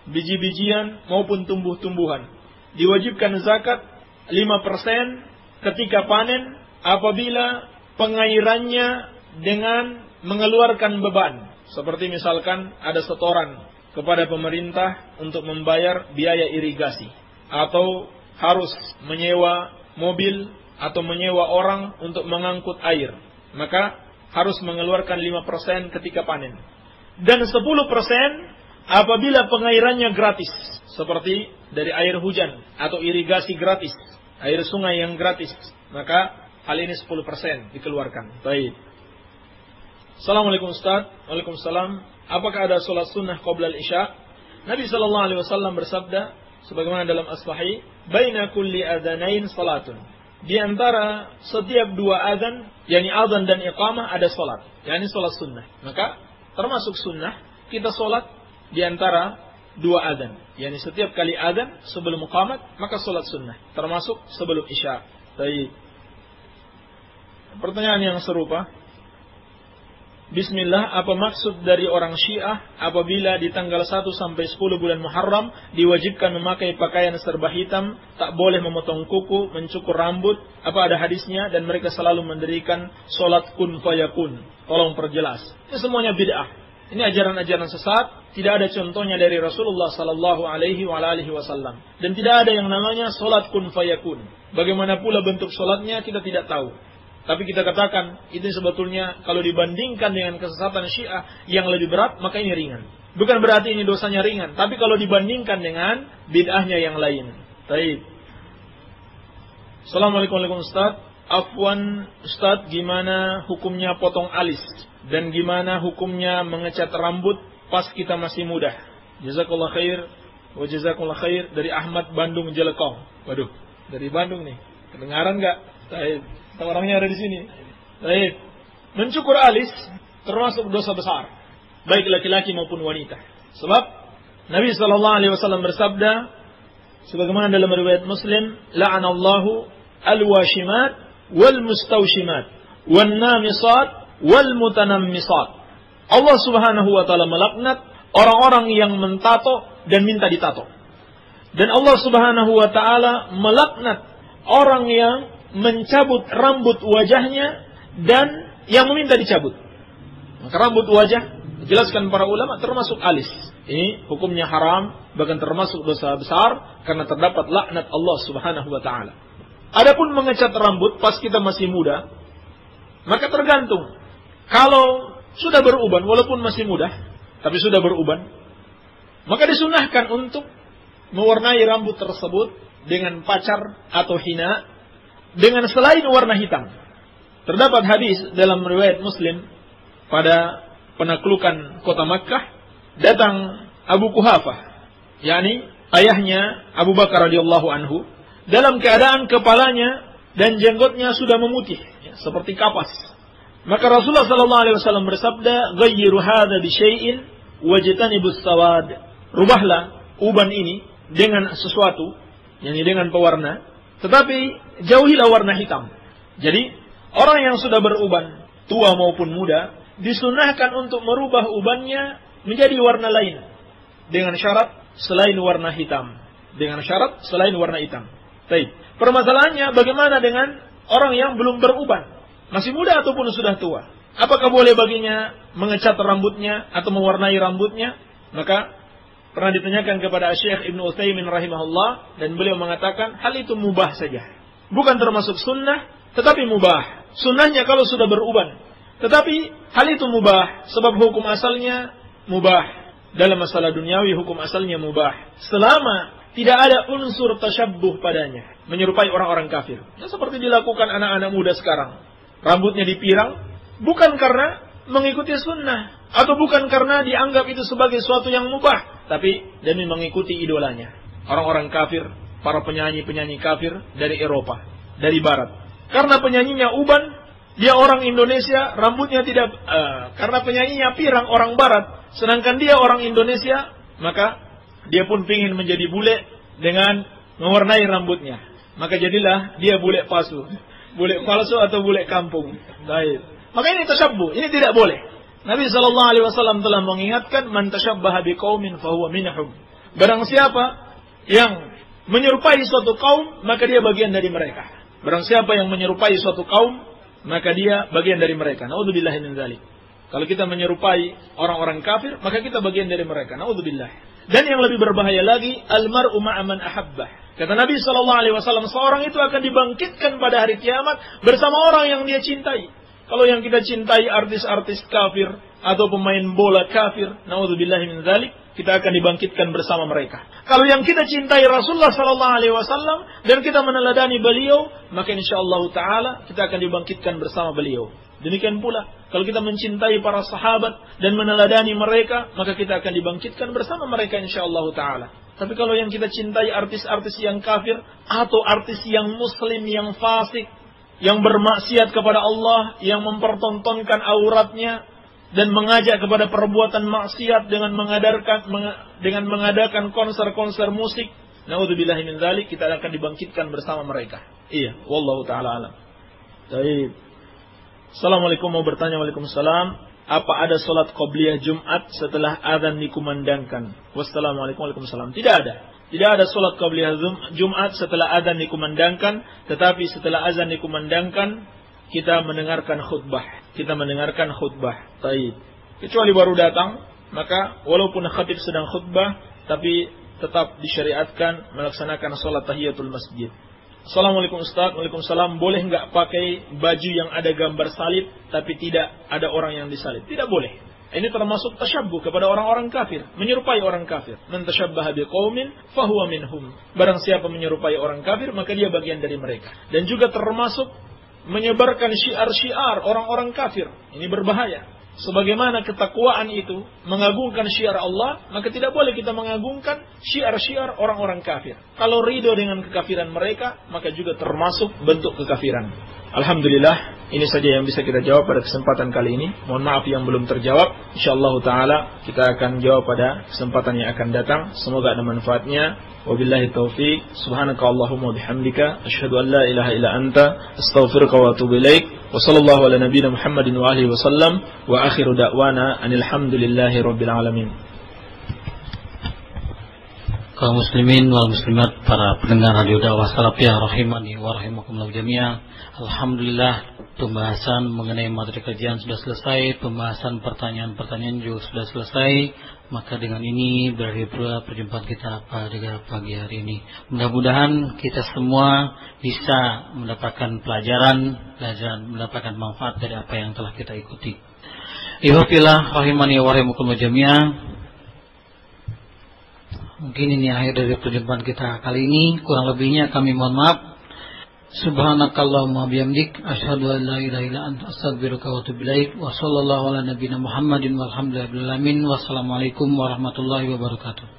biji-bijian maupun tumbuh-tumbuhan. Diwajibkan zakat 5% ketika panen apabila pengairannya dengan mengeluarkan beban. Seperti misalkan ada setoran kepada pemerintah untuk membayar biaya irigasi, atau harus menyewa mobil atau menyewa orang untuk mengangkut air, maka harus mengeluarkan 5% ketika panen. Dan 10% apabila pengairannya gratis, seperti dari air hujan atau irigasi gratis, air sungai yang gratis, maka hal ini 10% dikeluarkan. Baik. Assalamualaikum Ustaz. Waalaikumsalam. Apakah ada sholat sunnah qabla al-isya? Nabi SAW bersabda, sebagaimana dalam as-sahih, baina kulli adzanain salatun. Di antara setiap dua azan, yakni azan dan iqamah, ada sholat, yakni sholat sunnah. Maka termasuk sunnah kita sholat di antara dua azan, yakni setiap kali azan sebelum iqamat, maka sholat sunnah, termasuk sebelum isya. Baik. Pertanyaan yang serupa. Bismillah, apa maksud dari orang Syiah apabila di tanggal 1 sampai 10 bulan Muharram diwajibkan memakai pakaian serba hitam, tak boleh memotong kuku, mencukur rambut? Apa ada hadisnya? Dan mereka selalu mendirikan sholat kun fayakun. Tolong perjelas. Ini semuanya bid'ah. Ini ajaran-ajaran sesat. Tidak ada contohnya dari Rasulullah sallallahu alaihi wasallam. Dan tidak ada yang namanya sholat kun fayakun. Bagaimana pula bentuk sholatnya kita tidak tahu. Tapi kita katakan, itu sebetulnya kalau dibandingkan dengan kesesatan Syiah yang lebih berat, maka ini ringan. Bukan berarti ini dosanya ringan, tapi kalau dibandingkan dengan bid'ahnya yang lain. Baik. Assalamualaikum Ustaz. Afwan Ustaz, gimana hukumnya potong alis? Dan gimana hukumnya mengecat rambut pas kita masih muda? Jazakallah khair. Wa jazakallah khair. Dari Ahmad Bandung Jelekong. Waduh, dari Bandung nih. Kedengaran nggak? Baik. Orangnya ada di sini. Baik. Mencukur alis termasuk dosa besar, baik laki-laki maupun wanita. Sebab Nabi SAW bersabda, sebagaimana dalam riwayat Muslim, la'anallahu al-washimat wal mustawshimat wan namisat wal mutanammisat. Allah Subhanahu wa taala melaknat orang-orang yang mentato dan minta ditato. Dan Allah Subhanahu wa taala melaknat orang yang mencabut rambut wajahnya dan yang meminta dicabut. Maka rambut wajah, dijelaskan para ulama, termasuk alis. Ini hukumnya haram, bahkan termasuk dosa besar, karena terdapat laknat Allah Subhanahu wa ta'ala. Adapun mengecat rambut pas kita masih muda, maka tergantung. Kalau sudah beruban, walaupun masih muda, tapi sudah beruban, maka disunahkan untuk mewarnai rambut tersebut dengan pacar atau hina, dengan selain warna hitam. Terdapat hadis dalam riwayat Muslim, pada penaklukan kota Makkah, datang Abu Quhafah, yakni ayahnya Abu Bakar radhiyallahu anhu, dalam keadaan kepalanya dan jenggotnya sudah memutih, seperti kapas. Maka Rasulullah sallallahu alaihi wasallam bersabda, "Ghayyiru hadza bi syai'in wajtanibus sawad." Rubahlah uban ini dengan sesuatu, yakni dengan pewarna, tetapi jauhilah warna hitam. Jadi, orang yang sudah beruban, tua maupun muda, disunahkan untuk merubah ubannya menjadi warna lain. Dengan syarat selain warna hitam. Dengan syarat selain warna hitam. Baik. Permasalahannya bagaimana dengan orang yang belum beruban? Masih muda ataupun sudah tua? Apakah boleh baginya mengecat rambutnya atau mewarnai rambutnya? Maka pernah ditanyakan kepada Syekh Ibnu Utsaimin rahimahullah, dan beliau mengatakan hal itu mubah saja. Bukan termasuk sunnah, tetapi mubah. Sunnahnya kalau sudah beruban. Tetapi hal itu mubah, sebab hukum asalnya mubah. Dalam masalah duniawi hukum asalnya mubah. Selama tidak ada unsur tasyabbuh padanya, menyerupai orang-orang kafir. Ya, seperti dilakukan anak-anak muda sekarang. Rambutnya dipirang, bukan karena mengikuti sunnah, atau bukan karena dianggap itu sebagai suatu yang mubah, tapi demi mengikuti idolanya. Orang-orang kafir, para penyanyi-penyanyi kafir dari Eropa, dari Barat. Karena penyanyinya uban, dia orang Indonesia, rambutnya tidak, karena penyanyinya pirang orang Barat, sedangkan dia orang Indonesia, maka dia pun ingin menjadi bule dengan mewarnai rambutnya. Maka jadilah dia bule palsu. Bule palsu atau bule kampung. Baik. Maka ini tasyabbuh, ini tidak boleh. Nabi SAW telah mengingatkan, man tasyabbaha biqaumin fahuwa minhum. Barang siapa yang menyerupai suatu kaum, maka dia bagian dari mereka. Barang siapa yang menyerupai suatu kaum, maka dia bagian dari mereka. Na'udzubillahi min dzalik. Kalau kita menyerupai orang-orang kafir, maka kita bagian dari mereka. Na'udzubillah. Dan yang lebih berbahaya lagi, almar'u ma'a man ahabbah. Kata Nabi SAW, seorang itu akan dibangkitkan pada hari kiamat bersama orang yang dia cintai. Kalau yang kita cintai artis-artis kafir atau pemain bola kafir, na'udzubillahi min dzalik, kita akan dibangkitkan bersama mereka. Kalau yang kita cintai Rasulullah SAW dan kita meneladani beliau, maka insyaallah taala kita akan dibangkitkan bersama beliau. Demikian pula, kalau kita mencintai para sahabat dan meneladani mereka, maka kita akan dibangkitkan bersama mereka insyaallah ta'ala. Tapi kalau yang kita cintai artis-artis yang kafir, atau artis yang muslim, yang fasik, yang bermaksiat kepada Allah, yang mempertontonkan auratnya, dan mengajak kepada perbuatan maksiat dengan mengadakan konser-konser musik, na'udzubillahi min dzalik, kita akan dibangkitkan bersama mereka. Iya, wallahu ta'ala alam. Baik. Assalamualaikum, mau bertanya. Waalaikumsalam. Apa ada salat qabliyah Jumat setelah azan dikumandangkan? Wassalamualaikum. Waalaikumsalam. Tidak ada. Tidak ada salat qabliyah Jumat setelah azan dikumandangkan, tetapi setelah azan dikumandangkan kita mendengarkan khutbah. Kita mendengarkan khutbah. Taib. Kecuali baru datang, maka walaupun khatib sedang khutbah, tapi tetap disyariatkan melaksanakan salat tahiyatul masjid. Assalamualaikum Ustaz. Waalaikumsalam. Boleh enggak pakai baju yang ada gambar salib tapi tidak ada orang yang disalib? Tidak boleh. Ini termasuk tasyabbuh kepada orang-orang kafir, menyerupai orang kafir. Man tasyabbaha biqaumin fahuwa minhum. Barang siapa menyerupai orang kafir, maka dia bagian dari mereka. Dan juga termasuk menyebarkan syiar-syiar orang-orang kafir. Ini berbahaya. Sebagaimana ketakwaan itu mengagungkan syiar Allah, maka tidak boleh kita mengagungkan syiar-syiar orang-orang kafir. Kalau ridho dengan kekafiran mereka, maka juga termasuk bentuk kekafiran. Alhamdulillah, ini saja yang bisa kita jawab pada kesempatan kali ini. Mohon maaf yang belum terjawab. InsyaAllah ta'ala kita akan jawab pada kesempatan yang akan datang. Semoga ada manfaatnya. Wabillahi taufiq. Subhanaka Allahumma bihamdika. Asyhadu an la ilaha illa anta. Astaghfiruka wa atubu ilaik. Wa sallallahu ala nabiyina Muhammadin wa alihi wa sallam. Wa akhiru da'wana anilhamdulillahi rabbil alamin. Kaum muslimin wal muslimat, para pendengar radio dakwah Salafiyah rahimani wa rahimakumullah jami'an. Alhamdulillah, pembahasan mengenai materi kajian sudah selesai, pembahasan pertanyaan-pertanyaan juga sudah selesai. Maka dengan ini berakhir pula perjumpaan kita pada pagi hari ini. Mudah-mudahan kita semua bisa mendapatkan pelajaran, mendapatkan manfaat dari apa yang telah kita ikuti. Ihwafillah rahimani wa rahimakumullah jami'an. Mungkin ini akhir dari perjumpaan kita kali ini. Kurang lebihnya kami mohon maaf. Subhanakallahumma bihamdik, asyhadu an la ilaha illa anta, astaghfiruka wa atubu ilaik. Wa sallallahu ala nabiyyina Muhammadin walhamdulillahi rabbil alamin. Wassalamualaikum warahmatullahi wabarakatuh.